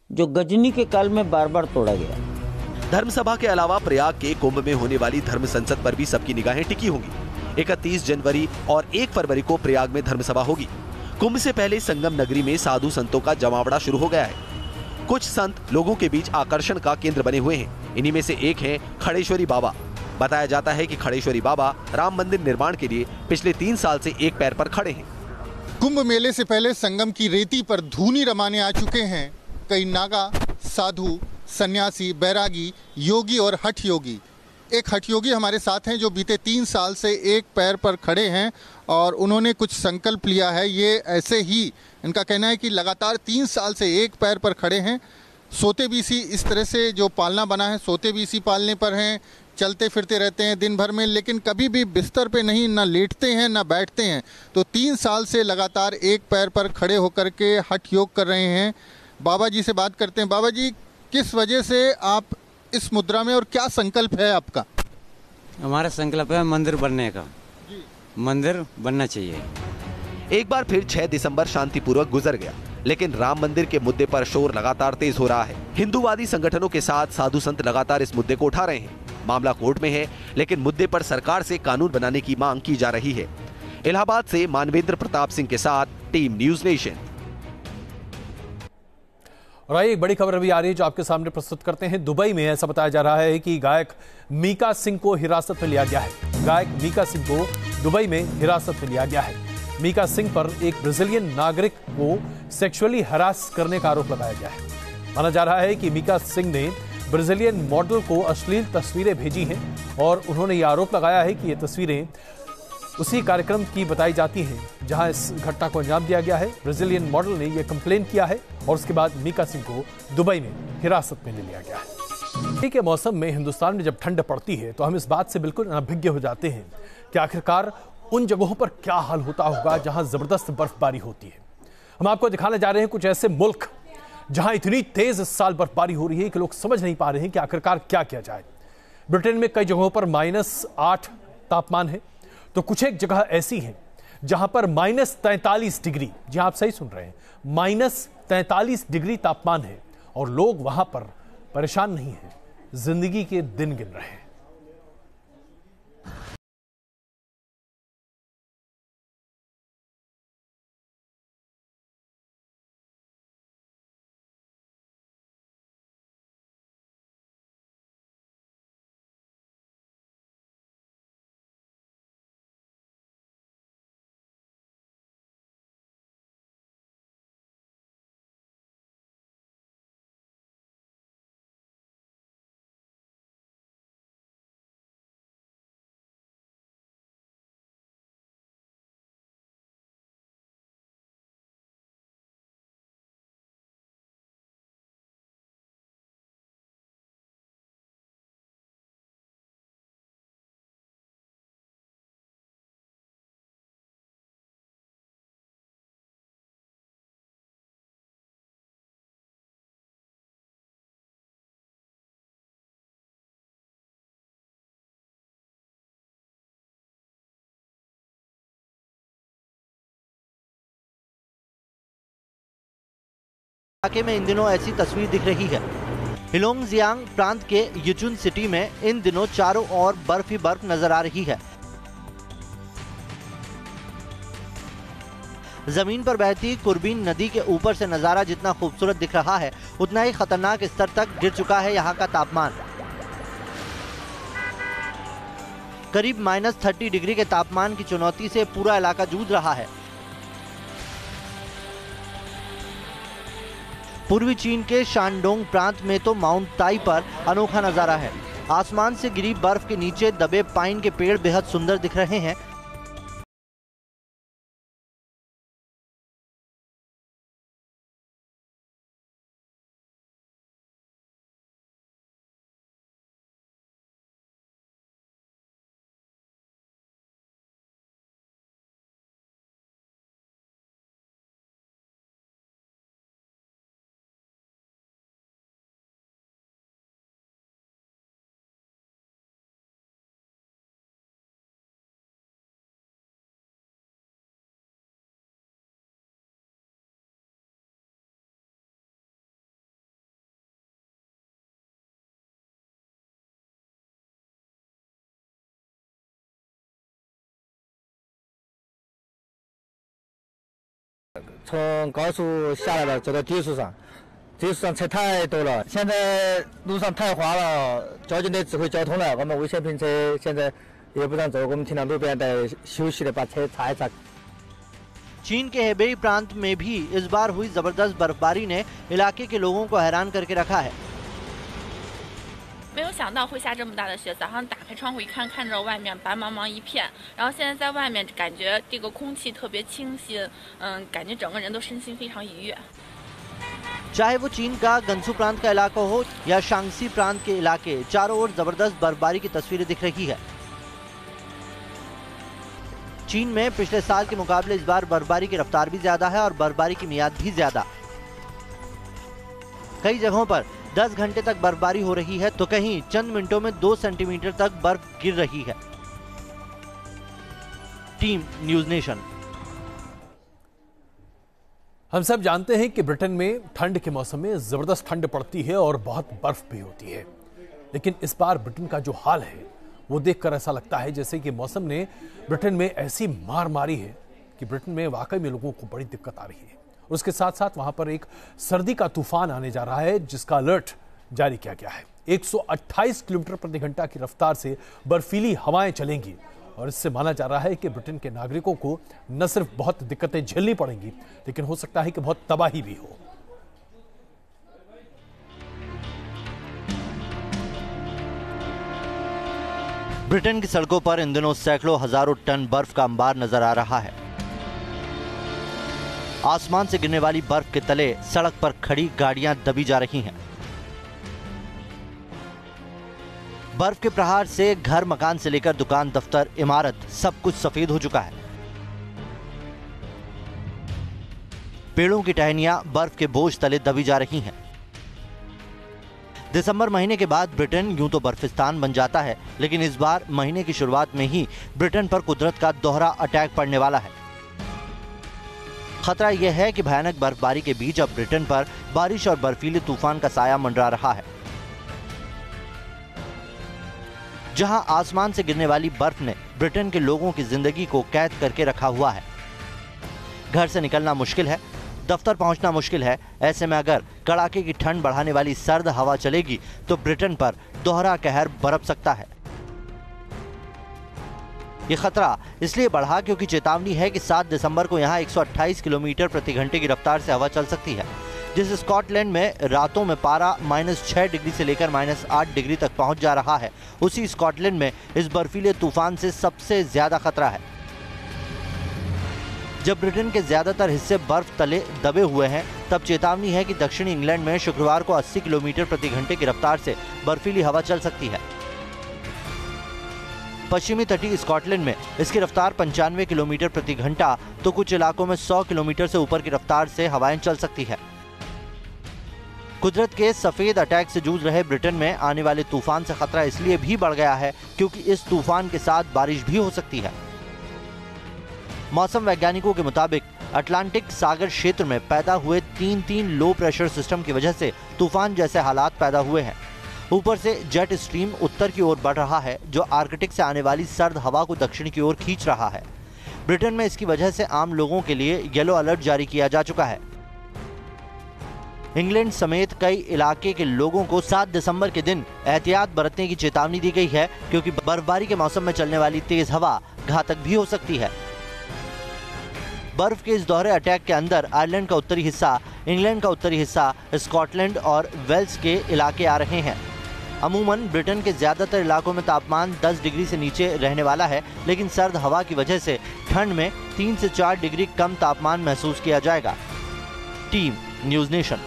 जो गजनी के काल में बार बार तोड़ा गया। धर्म सभा के अलावा प्रयाग के कुंभ में होने वाली धर्म संसद पर भी सबकी निगाहें टिकी होंगी। 31 जनवरी और 1 फरवरी को प्रयाग में धर्म सभा होगी। कुंभ से पहले संगम नगरी में साधु संतों का जमावड़ा शुरू हो गया है। कुछ संत लोगों के बीच आकर्षण का केंद्र बने हुए हैं। इन्हीं में से एक हैं खड़ेश्वरी बाबा। बताया जाता है कि खड़ेश्वरी बाबा राम मंदिर निर्माण के लिए पिछले 3 साल से एक पैर पर खड़े हैं। कुंभ मेले से पहले संगम की रेती पर धूनी रमाने आ चुके हैं कई नागा, साधु, सन्यासी, बैरागी, योगी और हठ योगी। एक हठ योगी हमारे साथ हैं जो बीते 3 साल से एक पैर पर खड़े हैं और उन्होंने कुछ संकल्प लिया है। ये ऐसे ही इनका कहना है कि लगातार 3 साल से एक पैर पर खड़े हैं। सोते भी इसी इस तरह से जो पालना बना है, सोते भी इसी पालने पर हैं, चलते फिरते रहते हैं दिन भर में, लेकिन कभी भी बिस्तर पे नहीं, ना लेटते हैं ना बैठते हैं। तो 3 साल से लगातार एक पैर पर खड़े होकर के हठ योग कर रहे हैं। बाबा जी से बात करते हैं। बाबा जी, किस वजह से आप इस मुद्रा में और क्या संकल्प है आपका? हमारा संकल्प है मंदिर बनने का। मंदिर बनना चाहिए। एक बार फिर 6 दिसंबर शांतिपूर्वक गुजर गया, लेकिन राम मंदिर के मुद्दे पर शोर लगातार तेज हो रहा है। हिंदूवादी संगठनों के साथ साधु संत लगातार इस मुद्दे को उठा रहे हैं। मामला कोर्ट में है, लेकिन मुद्दे पर सरकार से कानून बनाने की मांग की जा रही है। इलाहाबाद से मानवेंद्र प्रताप सिंह के साथ टीम न्यूज नेशन। और आइए एक बड़ी खबर अभी आ रही है जो आपके सामने प्रस्तुत करते हैं। दुबई में ऐसा बताया जा रहा है कि गायक मीका सिंह को हिरासत में लिया गया है। गायक मीका सिंह को दुबई में हिरासत में लिया गया है। मीका सिंह पर एक ब्राजीलियन नागरिक को सेक्सुअली हरास करने का आरोप लगाया गया है। माना जा रहा है कि मीका सिंह ने ब्राजीलियन मॉडल को अश्लील तस्वीरें भेजी हैं और उन्होंने ये आरोप लगाया है कि ये तस्वीरें उसी कार्यक्रम की बताई जाती हैं जहां इस घटना को अंजाम दिया गया है। ब्राजीलियन मॉडल ने यह कंप्लेन किया है और उसके बाद मीका सिंह को दुबई में हिरासत में ले लिया गया है। ठंडी के मौसम में हिंदुस्तान में जब ठंड पड़ती है तो हम इस बात से बिल्कुल अनभिज्ञ हो जाते हैं कि आखिरकार उन जगहों पर क्या हाल होता होगा जहां जबरदस्त बर्फबारी होती है। हम आपको दिखाने जा रहे हैं कुछ ऐसे मुल्क जहां इतनी तेज इस साल बर्फबारी हो रही है कि लोग समझ नहीं पा रहे हैं कि आखिरकार क्या किया जाए। ब्रिटेन में कई जगहों पर -8 तापमान है, तो कुछ एक जगह ऐसी हैं जहां पर -43 डिग्री, जी आप सही सुन रहे हैं, -43 डिग्री तापमान है और लोग वहां पर परेशान नहीं हैं, जिंदगी के दिन गिन रहे हैं। इलाके में इन दिनों ऐसी तस्वीर दिख रही है। हिलोंगजियांग प्रांत के युचुन सिटी में इन दिनों चारों ओर बर्फ ही बर्फ नजर आ रही है। जमीन पर बहती कुर्बीन नदी के ऊपर से नजारा जितना खूबसूरत दिख रहा है, उतना ही खतरनाक स्तर तक गिर चुका है यहाँ का तापमान। करीब -30 डिग्री के तापमान की चुनौती से पूरा इलाका जूझ रहा है। पूर्वी चीन के शानडोंग प्रांत में तो माउंट ताई पर अनोखा नजारा है। आसमान से गिरी बर्फ के नीचे दबे पाइन के पेड़ बेहद सुंदर दिख रहे हैं। 从高速下来了，走到低速上，低速上车太多了，现在路上太滑了，交警得指挥交通了。我们危险品车现在也不让走，我们停到路边得休息的，把车擦一擦。 चीन के हेबेई प्रांत में भी इस बार हुई जबरदस्त बर्फबारी ने इलाके के लोगों को हैरान करके रखा है। 没有想到会下这么大的雪，早上打开窗户一看，看着外面白茫茫一片，然后现在在外面感觉这个空气特别清新，感觉整个人都身心非常愉悦。 चाहे वो चीन का गंसू प्रांत का इलाका हो या शांगसी प्रांत के इलाके, चारों ओर जबरदस्त बर्फबारी की तस्वीरें दिख रही है। चीन में पिछले साल के मुकाबले इस बार बर्फबारी की रफ्तार भी ज्यादा है और बर्फबारी की मियाद भी ज्यादा। कई जगहों पर 10 घंटे तक बर्फबारी हो रही है तो कहीं चंद मिनटों में 2 सेंटीमीटर तक बर्फ गिर रही है। Team news nation. हम सब जानते हैं कि ब्रिटेन में ठंड के मौसम में जबरदस्त ठंड पड़ती है और बहुत बर्फ भी होती है, लेकिन इस बार ब्रिटेन का जो हाल है वो देखकर ऐसा लगता है जैसे कि मौसम ने ब्रिटेन में ऐसी मार मारी है कि ब्रिटेन में वाकई में लोगों को बड़ी दिक्कत आ रही है। उसके साथ साथ वहां पर एक सर्दी का तूफान आने जा रहा है जिसका अलर्ट जारी किया गया है। 128 किलोमीटर प्रति घंटा की रफ्तार से बर्फीली हवाएं चलेंगी और इससे माना जा रहा है कि ब्रिटेन के नागरिकों को न सिर्फ बहुत दिक्कतें झेलनी पड़ेंगी, लेकिन हो सकता है कि बहुत तबाही भी हो। ब्रिटेन की सड़कों पर इन दिनों सैकड़ों हजारों टन बर्फ का अंबार नजर आ रहा है। आसमान से गिरने वाली बर्फ के तले सड़क पर खड़ी गाड़ियां दबी जा रही हैं। बर्फ के प्रहार से घर मकान से लेकर दुकान दफ्तर इमारत सब कुछ सफेद हो चुका है। पेड़ों की टहनियां बर्फ के बोझ तले दबी जा रही हैं। दिसंबर महीने के बाद ब्रिटेन यूं तो बर्फिस्तान बन जाता है, लेकिन इस बार महीने की शुरुआत में ही ब्रिटेन पर कुदरत का दोहरा अटैक पड़ने वाला है। खतरा यह है कि भयानक बर्फबारी के बीच अब ब्रिटेन पर बारिश और बर्फीले तूफान का साया मंडरा रहा है। जहां आसमान से गिरने वाली बर्फ ने ब्रिटेन के लोगों की जिंदगी को कैद करके रखा हुआ है। घर से निकलना मुश्किल है, दफ्तर पहुंचना मुश्किल है। ऐसे में अगर कड़ाके की ठंड बढ़ाने वाली सर्द हवा चलेगी तो ब्रिटेन पर दोहरा कहर बरप सकता है। यह खतरा इसलिए बढ़ा क्योंकि चेतावनी है कि 7 दिसंबर को यहां 128 किलोमीटर प्रति घंटे की रफ्तार से हवा चल सकती है, जिस स्कॉटलैंड में रातों में पारा -6 डिग्री से लेकर -8 डिग्री तक पहुंच जा रहा है, उसी स्कॉटलैंड में इस बर्फीले तूफान से सबसे ज्यादा खतरा है। जब ब्रिटेन के ज्यादातर हिस्से बर्फ तले दबे हुए हैं, तब चेतावनी है कि दक्षिणी इंग्लैंड में शुक्रवार को 80 किलोमीटर प्रति घंटे की रफ्तार से बर्फीली हवा चल सकती है। पश्चिमी तटीय स्कॉटलैंड में इसकी रफ्तार 95 किलोमीटर प्रति घंटा तो कुछ इलाकों में 100 किलोमीटर से ऊपर की रफ्तार से हवाएं चल सकती है। कुदरत के सफेद अटैक से जूझ रहे ब्रिटेन में आने वाले तूफान से खतरा इसलिए भी बढ़ गया है क्योंकि इस तूफान के साथ बारिश भी हो सकती है। मौसम वैज्ञानिकों के मुताबिक अटलांटिक सागर क्षेत्र में पैदा हुए 3 लो प्रेशर सिस्टम की वजह से तूफान जैसे हालात पैदा हुए हैं। ऊपर से जेट स्ट्रीम उत्तर की ओर बढ़ रहा है जो आर्कटिक से आने वाली सर्द हवा को दक्षिण की ओर खींच रहा है। ब्रिटेन में इसकी वजह से आम लोगों के लिए येलो अलर्ट जारी किया जा चुका है। इंग्लैंड समेत कई इलाके के लोगों को 7 दिसंबर के दिन एहतियात बरतने की चेतावनी दी गई है क्योंकि बर्फबारी के मौसम में चलने वाली तेज हवा घातक भी हो सकती है। बर्फ के इस दोहरे अटैक के अंदर आयरलैंड का उत्तरी हिस्सा, इंग्लैंड का उत्तरी हिस्सा, स्कॉटलैंड और वेल्स के इलाके आ रहे हैं। अमूमन ब्रिटेन के ज्यादातर इलाकों में तापमान 10 डिग्री से नीचे रहने वाला है, लेकिन सर्द हवा की वजह से ठंड में 3 से 4 डिग्री कम तापमान महसूस किया जाएगा। Team news nation.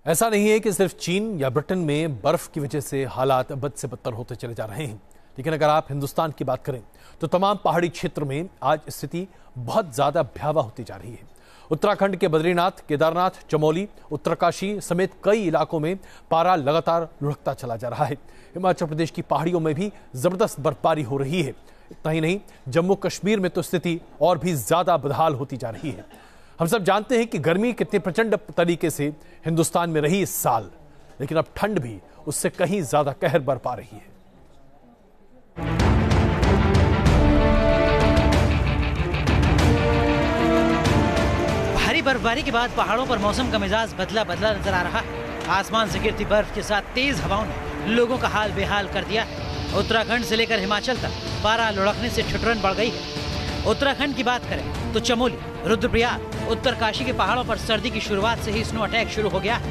ऐसा नहीं है कि सिर्फ चीन या ब्रिटेन में बर्फ की वजह से हालात बद से बदतर होते चले जा रहे हैं, लेकिन अगर आप हिंदुस्तान की बात करें तो तमाम पहाड़ी क्षेत्र में आज स्थिति बहुत ज्यादा भयावह होती जा रही है। उत्तराखंड के बद्रीनाथ, केदारनाथ, चमोली, उत्तरकाशी समेत कई इलाकों में पारा लगातार लुढ़कता चला जा रहा है। हिमाचल प्रदेश की पहाड़ियों में भी जबरदस्त बर्फबारी हो रही है। इतना ही नहीं, जम्मू कश्मीर में तो स्थिति और भी ज्यादा बदहाल होती जा रही है। हम सब जानते हैं कि गर्मी कितने प्रचंड तरीके से हिंदुस्तान में रही इस साल, लेकिन अब ठंड भी उससे कहीं ज्यादा कहर बरपा रही है। बर्फबारी के बाद पहाड़ों पर मौसम का मिजाज बदला बदला नजर आ रहा है। आसमान से गिरती बर्फ के साथ तेज हवाओं ने लोगों का हाल बेहाल कर दिया है। उत्तराखंड से लेकर हिमाचल तक पारा लुढ़कने से ठिठुरन बढ़ गई है। उत्तराखंड की बात करें तो चमोली, रुद्रप्रयाग, उत्तरकाशी के पहाड़ों पर सर्दी की शुरुआत से ही स्नो अटैक शुरू हो गया है।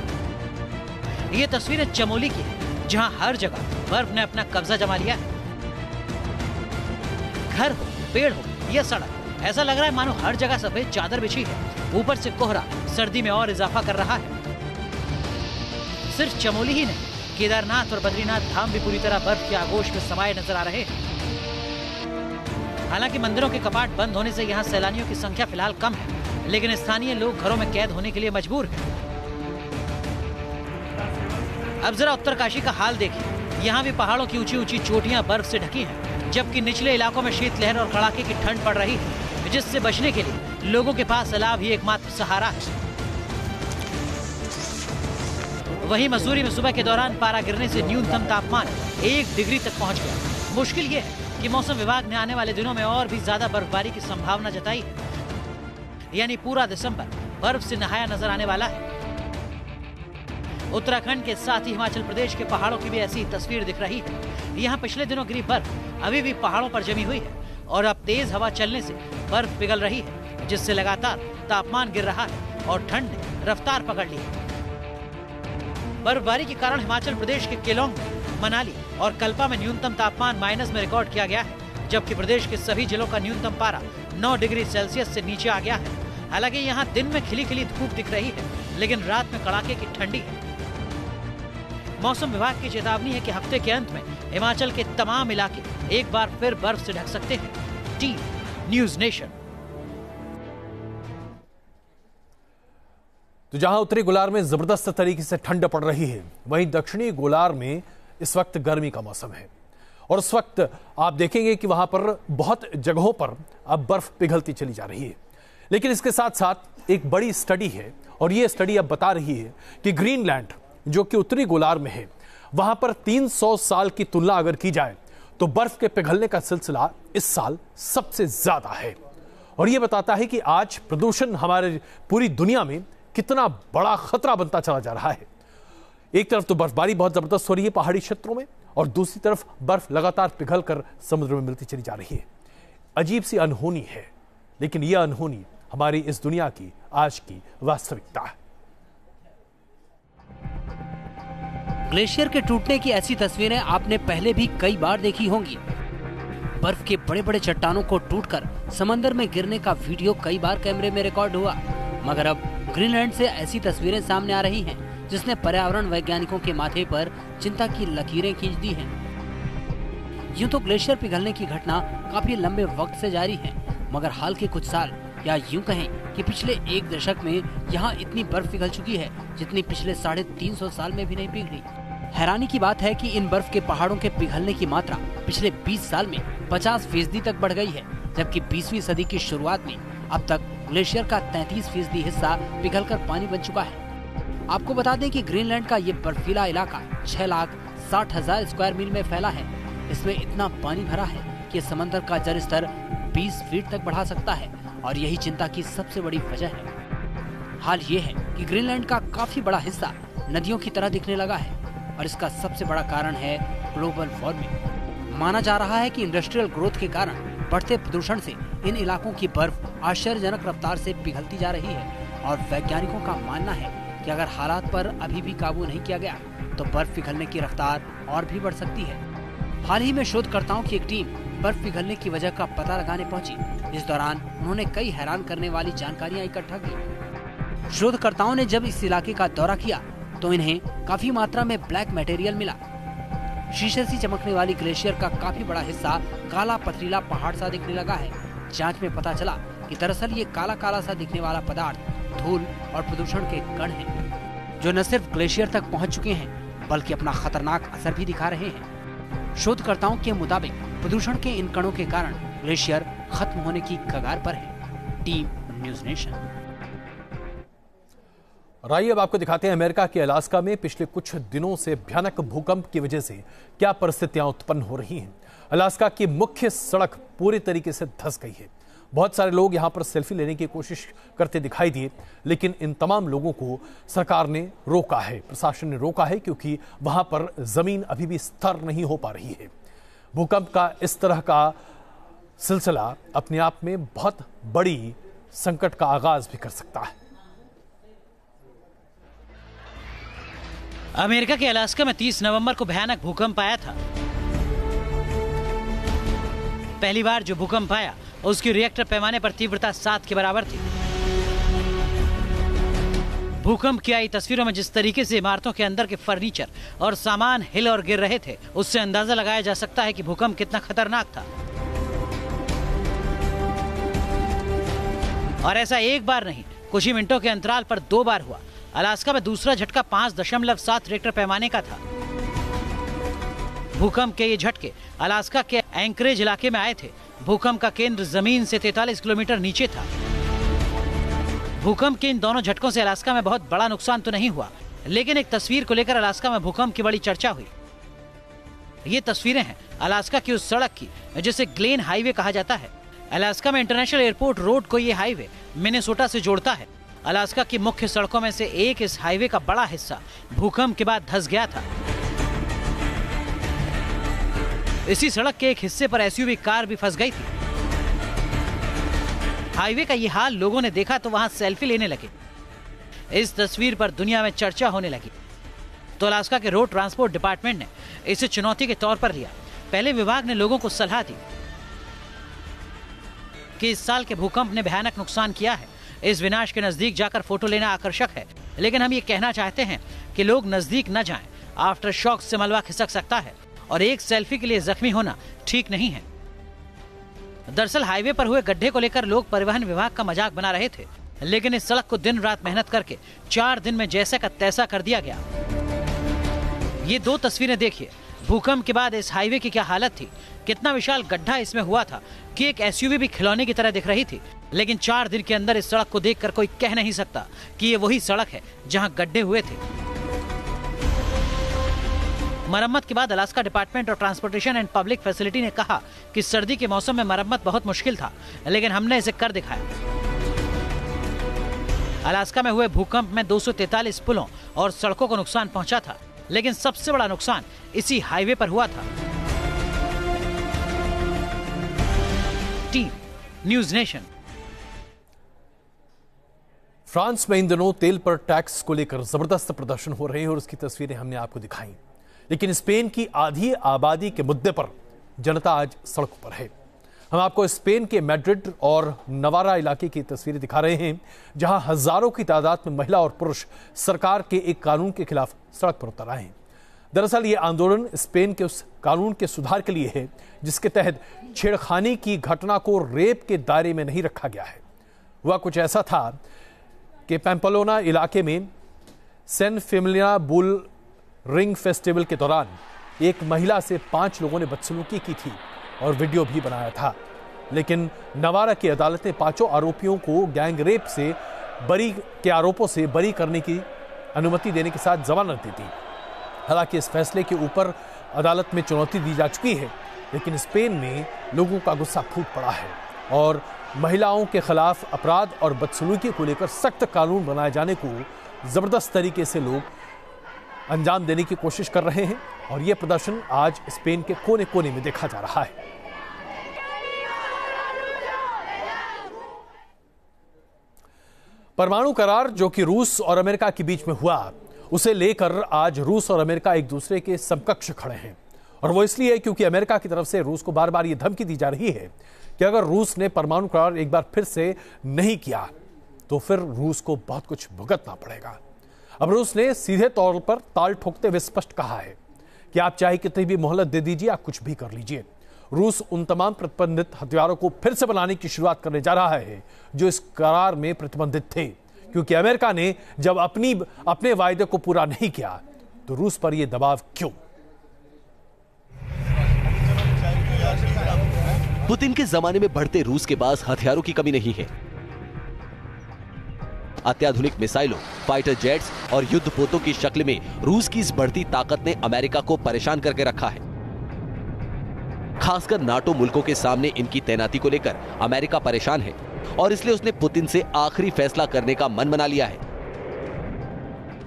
ये तस्वीरें चमोली की है, जहां हर जगह बर्फ ने अपना कब्जा जमा लिया है। घर हो, पेड़ हो या सड़क, ऐसा लग रहा है मानो हर जगह सफेद चादर बिछी है। ऊपर से कोहरा सर्दी में और इजाफा कर रहा है। सिर्फ चमोली ही नहीं, केदारनाथ और बद्रीनाथ धाम भी पूरी तरह बर्फ के आगोश में समाये नजर आ रहे हैं। हालांकि मंदिरों के कपाट बंद होने से यहाँ सैलानियों की संख्या फिलहाल कम है, लेकिन स्थानीय लोग घरों में कैद होने के लिए मजबूर हैं। अब जरा उत्तरकाशी का हाल देखिए। यहाँ भी पहाड़ों की ऊंची ऊंची चोटियां बर्फ से ढकी हैं, जबकि निचले इलाकों में शीतलहर और कड़ाके की ठंड पड़ रही है, जिससे बचने के लिए लोगों के पास अलाव ही एकमात्र सहारा है। वहीं मसूरी में सुबह के दौरान पारा गिरने से न्यूनतम तापमान 1 डिग्री तक पहुंच गया। मुश्किल ये है कि मौसम विभाग ने आने वाले दिनों में और भी ज्यादा बर्फबारी की संभावना जताई है, यानी पूरा दिसंबर बर्फ से नहाया नजर आने वाला है। उत्तराखंड के साथ ही हिमाचल प्रदेश के पहाड़ों की भी ऐसी तस्वीर दिख रही है। यहाँ पिछले दिनों गिरी बर्फ अभी भी पहाड़ों पर जमी हुई है और अब तेज हवा चलने से बर्फ पिघल रही है, जिससे लगातार तापमान गिर रहा है और ठंड ने रफ्तार पकड़ ली है। बर्फबारी के कारण हिमाचल प्रदेश के केलोंग, मनाली और कल्पा में न्यूनतम तापमान माइनस में रिकॉर्ड किया गया है, जबकि प्रदेश के सभी जिलों का न्यूनतम पारा 9 डिग्री सेल्सियस से नीचे आ गया है। हालांकि यहाँ दिन में खिली खिली धूप दिख रही है, लेकिन रात में कड़ाके की ठंडी है। मौसम विभाग की चेतावनी है कि हफ्ते के अंत में हिमाचल के तमाम इलाके एक बार फिर बर्फ से ढक सकते हैं। Team news nation. तो जहां उत्तरी गोलार्ध में जबरदस्त तरीके से ठंड पड़ रही है, वहीं दक्षिणी गोलार्ध में इस वक्त गर्मी का मौसम है और उस वक्त आप देखेंगे कि वहां पर बहुत जगहों पर अब बर्फ पिघलती चली जा रही है। लेकिन इसके साथ साथ एक बड़ी स्टडी है और ये स्टडी अब बता रही है कि ग्रीनलैंड, जो कि उत्तरी गोलार्ध में है, वहां पर 300 साल की तुलना अगर की जाए तो बर्फ के पिघलने का सिलसिला इस साल सबसे ज्यादा है। और यह बताता है कि आज प्रदूषण हमारे पूरी दुनिया में कितना बड़ा खतरा बनता चला जा रहा है। एक तरफ तो बर्फबारी बहुत जबरदस्त हो रही है पहाड़ी क्षेत्रों में, और दूसरी तरफ बर्फ लगातार पिघलकर समुद्र में मिलती चली जा रही है। अजीब सी अनहोनी है, लेकिन यह अनहोनी हमारी इस दुनिया की आज की वास्तविकता है। ग्लेशियर के टूटने की ऐसी तस्वीरें आपने पहले भी कई बार देखी होंगी। बर्फ के बड़े बड़े चट्टानों को टूटकर समंदर में गिरने का वीडियो कई बार कैमरे में रिकॉर्ड हुआ, मगर अब ग्रीनलैंड से ऐसी तस्वीरें सामने आ रही हैं, जिसने पर्यावरण वैज्ञानिकों के माथे पर चिंता की लकीरें खींच दी हैं। यूं तो ग्लेशियर पिघलने की घटना काफी लंबे वक्त से जारी है, मगर हाल के कुछ साल या यूं कहें कि पिछले एक दशक में यहाँ इतनी बर्फ पिघल चुकी है जितनी पिछले 350 साल में भी नहीं पिघली। हैरानी की बात है कि इन बर्फ के पहाड़ों के पिघलने की मात्रा पिछले 20 साल में 50% तक बढ़ गई है, जबकि 20वीं सदी की शुरुआत में अब तक ग्लेशियर का 33% हिस्सा पिघलकर पानी बन चुका है। आपको बता दें कि ग्रीनलैंड का ये बर्फीला इलाका 6,60,000 स्क्वायर मील में फैला है। इसमें इतना पानी भरा है कि समंदर का जल स्तर 20 फीट तक बढ़ा सकता है, और यही चिंता की सबसे बड़ी वजह है। हाल ये है कि ग्रीनलैंड का काफी बड़ा हिस्सा नदियों की तरह दिखने लगा है, और इसका सबसे बड़ा कारण है ग्लोबल वार्मिंग। माना जा रहा है कि इंडस्ट्रियल ग्रोथ के कारण बढ़ते प्रदूषण से इन इलाकों की बर्फ आश्चर्यजनक रफ्तार से पिघलती जा रही है, और वैज्ञानिकों का मानना है कि अगर हालात पर अभी भी काबू नहीं किया गया तो बर्फ पिघलने की रफ्तार और भी बढ़ सकती है। हाल ही में शोधकर्ताओं की एक टीम बर्फ पिघलने की वजह का पता लगाने पहुंची। इस दौरान उन्होंने कई हैरान करने वाली जानकारियां इकट्ठा की। शोधकर्ताओं ने जब इस इलाके का दौरा किया तो इन्हें काफी मात्रा में ब्लैक मटेरियल मिला। शीशे सी चमकने वाली ग्लेशियर का काफी बड़ा हिस्सा काला पथरीला पहाड़ सा दिखने लगा है। जांच में पता चला कि दरअसल ये काला काला सा दिखने वाला पदार्थ धूल और प्रदूषण के कण हैं, जो न सिर्फ ग्लेशियर तक पहुंच चुके हैं बल्कि अपना खतरनाक असर भी दिखा रहे हैं। शोधकर्ताओं के मुताबिक प्रदूषण के इन कणों के कारण ग्लेशियर खत्म होने की कगार पर है। Team news nation. आइए अब आपको दिखाते हैं अमेरिका के अलास्का में पिछले कुछ दिनों से भयानक भूकंप की वजह से क्या परिस्थितियां उत्पन्न हो रही हैं। अलास्का की मुख्य सड़क पूरी तरीके से धंस गई है। बहुत सारे लोग यहां पर सेल्फी लेने की कोशिश करते दिखाई दिए, लेकिन इन तमाम लोगों को सरकार ने रोका है, प्रशासन ने रोका है, क्योंकि वहां पर जमीन अभी भी स्थिर नहीं हो पा रही है। भूकंप का इस तरह का सिलसिला अपने आप में बहुत बड़ी संकट का आगाज भी कर सकता है। अमेरिका के अलास्का में 30 नवंबर को भयानक भूकंप आया था। पहली बार जो भूकंप आया उसकी रिएक्टर पैमाने पर तीव्रता 7 के बराबर थी। भूकंप की आई तस्वीरों में जिस तरीके से इमारतों के अंदर के फर्नीचर और सामान हिल और गिर रहे थे, उससे अंदाजा लगाया जा सकता है कि भूकंप कितना खतरनाक था। और ऐसा एक बार नहीं, कुछ ही मिनटों के अंतराल पर 2 बार हुआ। अलास्का में दूसरा झटका 5.7 रिक्टर पैमाने का था। भूकंप के ये झटके अलास्का के एंकरेज इलाके में आए थे। भूकंप का केंद्र जमीन से 43 किलोमीटर नीचे था। भूकंप के इन दोनों झटकों से अलास्का में बहुत बड़ा नुकसान तो नहीं हुआ, लेकिन एक तस्वीर को लेकर अलास्का में भूकंप की बड़ी चर्चा हुई। ये तस्वीरें हैं अलास्का की उस सड़क की जिसे ग्लेन हाईवे कहा जाता है। अलास्का में इंटरनेशनल एयरपोर्ट रोड को ये हाईवे मिनेसोटा से जोड़ता है। अलास्का की मुख्य सड़कों में से एक इस हाईवे का बड़ा हिस्सा भूकंप के बाद धंस गया था। इसी सड़क के एक हिस्से पर एसयूवी कार भी फंस गई थी। हाईवे का ये हाल लोगों ने देखा तो वहां सेल्फी लेने लगे। इस तस्वीर पर दुनिया में चर्चा होने लगी। तो अलास्का के रोड ट्रांसपोर्ट डिपार्टमेंट ने इसे चुनौती के तौर पर लिया। पहले विभाग ने लोगों को सलाह दी कि इस साल के भूकंप ने भयानक नुकसान किया है, इस विनाश के नजदीक जाकर फोटो लेना आकर्षक है, लेकिन हम ये कहना चाहते हैं कि लोग नजदीक न जाएं। आफ्टर शॉक से मलबा खिसक सकता है और एक सेल्फी के लिए जख्मी होना ठीक नहीं है। दरअसल हाईवे पर हुए गड्ढे को लेकर लोग परिवहन विभाग का मजाक बना रहे थे, लेकिन इस सड़क को दिन रात मेहनत करके 4 दिन में जैसा का तैसा कर दिया गया। ये 2 तस्वीरें देखिए। भूकंप के बाद इस हाईवे की क्या हालत थी। कितना विशाल गड्ढा इसमें हुआ था कि एक एसयूवी भी खिलौने की तरह दिख रही थी। लेकिन 4 दिन के अंदर इस सड़क को देखकर कोई कह नहीं सकता कि ये वही सड़क है जहां गड्ढे हुए थे। मरम्मत के बाद अलास्का डिपार्टमेंट और ट्रांसपोर्टेशन एंड पब्लिक फैसिलिटी ने कहा कि सर्दी के मौसम में मरम्मत बहुत मुश्किल था, लेकिन हमने इसे कर दिखाया। अलास्का में हुए भूकंप में 243 पुलों और सड़कों को नुकसान पहुंचा था, लेकिन सबसे बड़ा नुकसान इसी हाईवे पर हुआ था। Team news nation. फ्रांस में इन दिनों तेल पर टैक्स को लेकर जबरदस्त प्रदर्शन हो रहे हैं और उसकी तस्वीरें हमने आपको दिखाई। लेकिन स्पेन की आधी आबादी के मुद्दे पर जनता आज सड़कों पर है। हम आपको स्पेन के मैड्रिड और नवारा इलाके की तस्वीरें दिखा रहे हैं, जहां हजारों की तादाद में महिला और पुरुष सरकार के एक कानून के खिलाफ सड़क पर उतर आए हैं। दरअसल ये आंदोलन स्पेन के उस कानून के सुधार के लिए है जिसके तहत छेड़खानी की घटना को रेप के दायरे में नहीं रखा गया है। हुआ कुछ ऐसा था कि पैम्पलोना इलाके में सेन फेमिलिया बुल रिंग फेस्टिवल के दौरान एक महिला से 5 लोगों ने बदसलूकी की थी और वीडियो भी बनाया था। लेकिन नवारा की अदालत ने 5 आरोपियों को गैंग रेप से के आरोपों से बरी करने की अनुमति देने के साथ जमानत दी थी। हालांकि इस फैसले के ऊपर अदालत में चुनौती दी जा चुकी है, लेकिन स्पेन में लोगों का गुस्सा फूट पड़ा है और महिलाओं के खिलाफ अपराध और बदसलूकी को लेकर सख्त कानून बनाए जाने को जबरदस्त तरीके से लोग अंजाम देने की कोशिश कर रहे हैं और यह प्रदर्शन आज स्पेन के कोने कोने में देखा जा रहा है। परमाणु करार जो कि रूस और अमेरिका के बीच में हुआ, उसे लेकर आज रूस और अमेरिका एक दूसरे के समकक्ष खड़े हैं और वो इसलिए क्योंकि अमेरिका की तरफ से रूस को बार बार ये धमकी दी जा रही है कि अगर रूस ने परमाणु करार एक बार फिर से नहीं किया तो फिर रूस को बहुत कुछ भुगतना पड़ेगा। अब रूस ने सीधे तौर पर ताल ठोकते हुए स्पष्ट कहा है कि आप चाहे कितनी भी मोहलत दे दीजिए, आप कुछ भी कर लीजिए। रूस उन तमाम प्रतिबंधित हथियारों को फिर से बनाने की शुरुआत करने जा रहा है जो इस करार में प्रतिबंधित थे, क्योंकि अमेरिका ने जब अपने वायदे को पूरा नहीं किया तो रूस पर यह दबाव क्यों? पुतिन के जमाने में बढ़ते रूस के पास हथियारों की कमी नहीं है। अत्याधुनिक मिसाइलों, फाइटर जेट्स और युद्धपोतों की शक्ल में रूस की इस बढ़ती ताकत ने अमेरिका को परेशान करके रखा है। खासकर नाटो मुल्कों के सामने इनकी तैनाती को लेकर अमेरिका परेशान है और इसलिए उसने पुतिन से आखिरी फैसला करने का मन बना लिया है।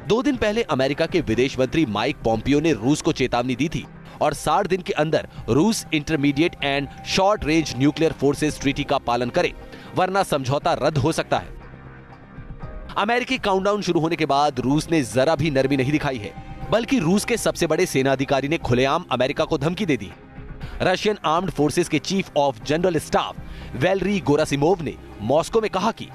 2 दिन पहले अमेरिका के विदेश मंत्री माइक पॉम्पियो ने रूस को चेतावनी दी थी और 60 दिन के अंदर रूस intermediate and short range nuclear forces treaty का पालन करे, वरना समझौता रद्द हो सकता है। अमेरिकी काउंटडाउन शुरू होने के बाद रूस ने जरा भी नरमी नहीं दिखाई है, बल्कि रूस के सबसे बड़े सेना अधिकारी ने खुलेआम अमेरिका को धमकी दे दी। रशियन आर्म्ड फोर्सेस के chief of general staff Valery Gerasimov ने मॉस्को में कहा कि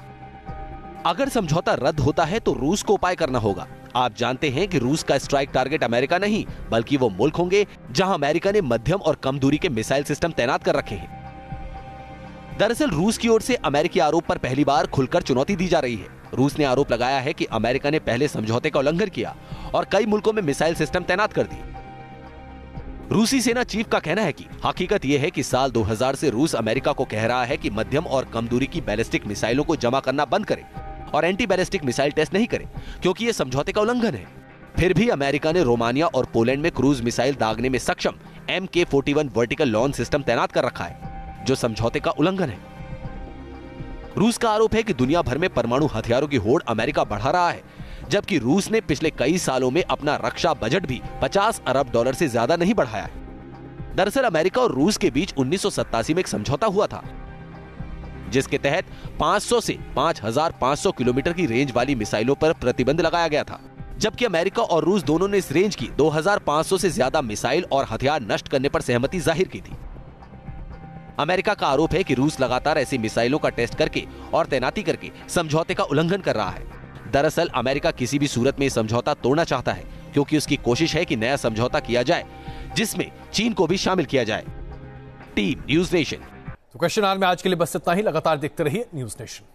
अगर समझौता रद्द होता है तो रूस को उपाय करना होगा। आप जानते हैं कि रूस का स्ट्राइक टारगेट अमेरिका नहीं, बल्कि वो मुल्क होंगे जहां अमेरिका ने मध्यम और कम दूरी के मिसाइल सिस्टम तैनात कर रखे हैं। दरअसल रूस की ओर से अमेरिकी आरोप पर पहली बार खुलकर चुनौती दी जा रही है। रूस ने आरोप लगाया है कि अमेरिका ने पहले समझौते का उल्लंघन किया और कई मुल्कों में मिसाइल सिस्टम तैनात कर दी। रूसी सेना चीफ का कहना है कि हकीकत यह है कि साल 2000 से रूस अमेरिका को कह रहा है कि मध्यम और कम दूरी की बैलिस्टिक मिसाइलों को जमा करना बंद करे और एंटी बैलिस्टिक मिसाइल टेस्ट नहीं करे, क्योंकि यह समझौते का उल्लंघन है। फिर भी अमेरिका ने रोमानिया और पोलैंड में क्रूज मिसाइल दागने में सक्षम MK-41 वर्टिकल लॉन्च सिस्टम तैनात कर रखा है, जो समझौते का उल्लंघन है। रूस का आरोप है कि दुनिया भर में परमाणु हथियारों की होड़ अमेरिका बढ़ा रहा है, जबकि रूस ने पिछले कई सालों में अपना रक्षा बजट भी $50 अरब से ज्यादा नहीं बढ़ाया है। दरअसल अमेरिका और रूस के बीच 1987 में एक समझौता हुआ था, जिसके तहत 500 से 5500 किलोमीटर की रेंज वाली मिसाइलों पर प्रतिबंध लगाया गया था, जबकि अमेरिका और रूस दोनों ने इस रेंज की 2500 से ज्यादा मिसाइल और हथियार नष्ट करने पर सहमति जाहिर की थी। अमेरिका का आरोप है कि रूस लगातार ऐसी मिसाइलों का टेस्ट करके और तैनाती करके समझौते का उल्लंघन कर रहा है। दरअसल अमेरिका किसी भी सूरत में समझौता तोड़ना चाहता है, क्योंकि उसकी कोशिश है कि नया समझौता किया जाए जिसमें चीन को भी शामिल किया जाए। Team news nation. तो क्वेश्चन आवर में आज के लिए बस इतना ही। लगातार देखते रहिए न्यूज़ नेशन।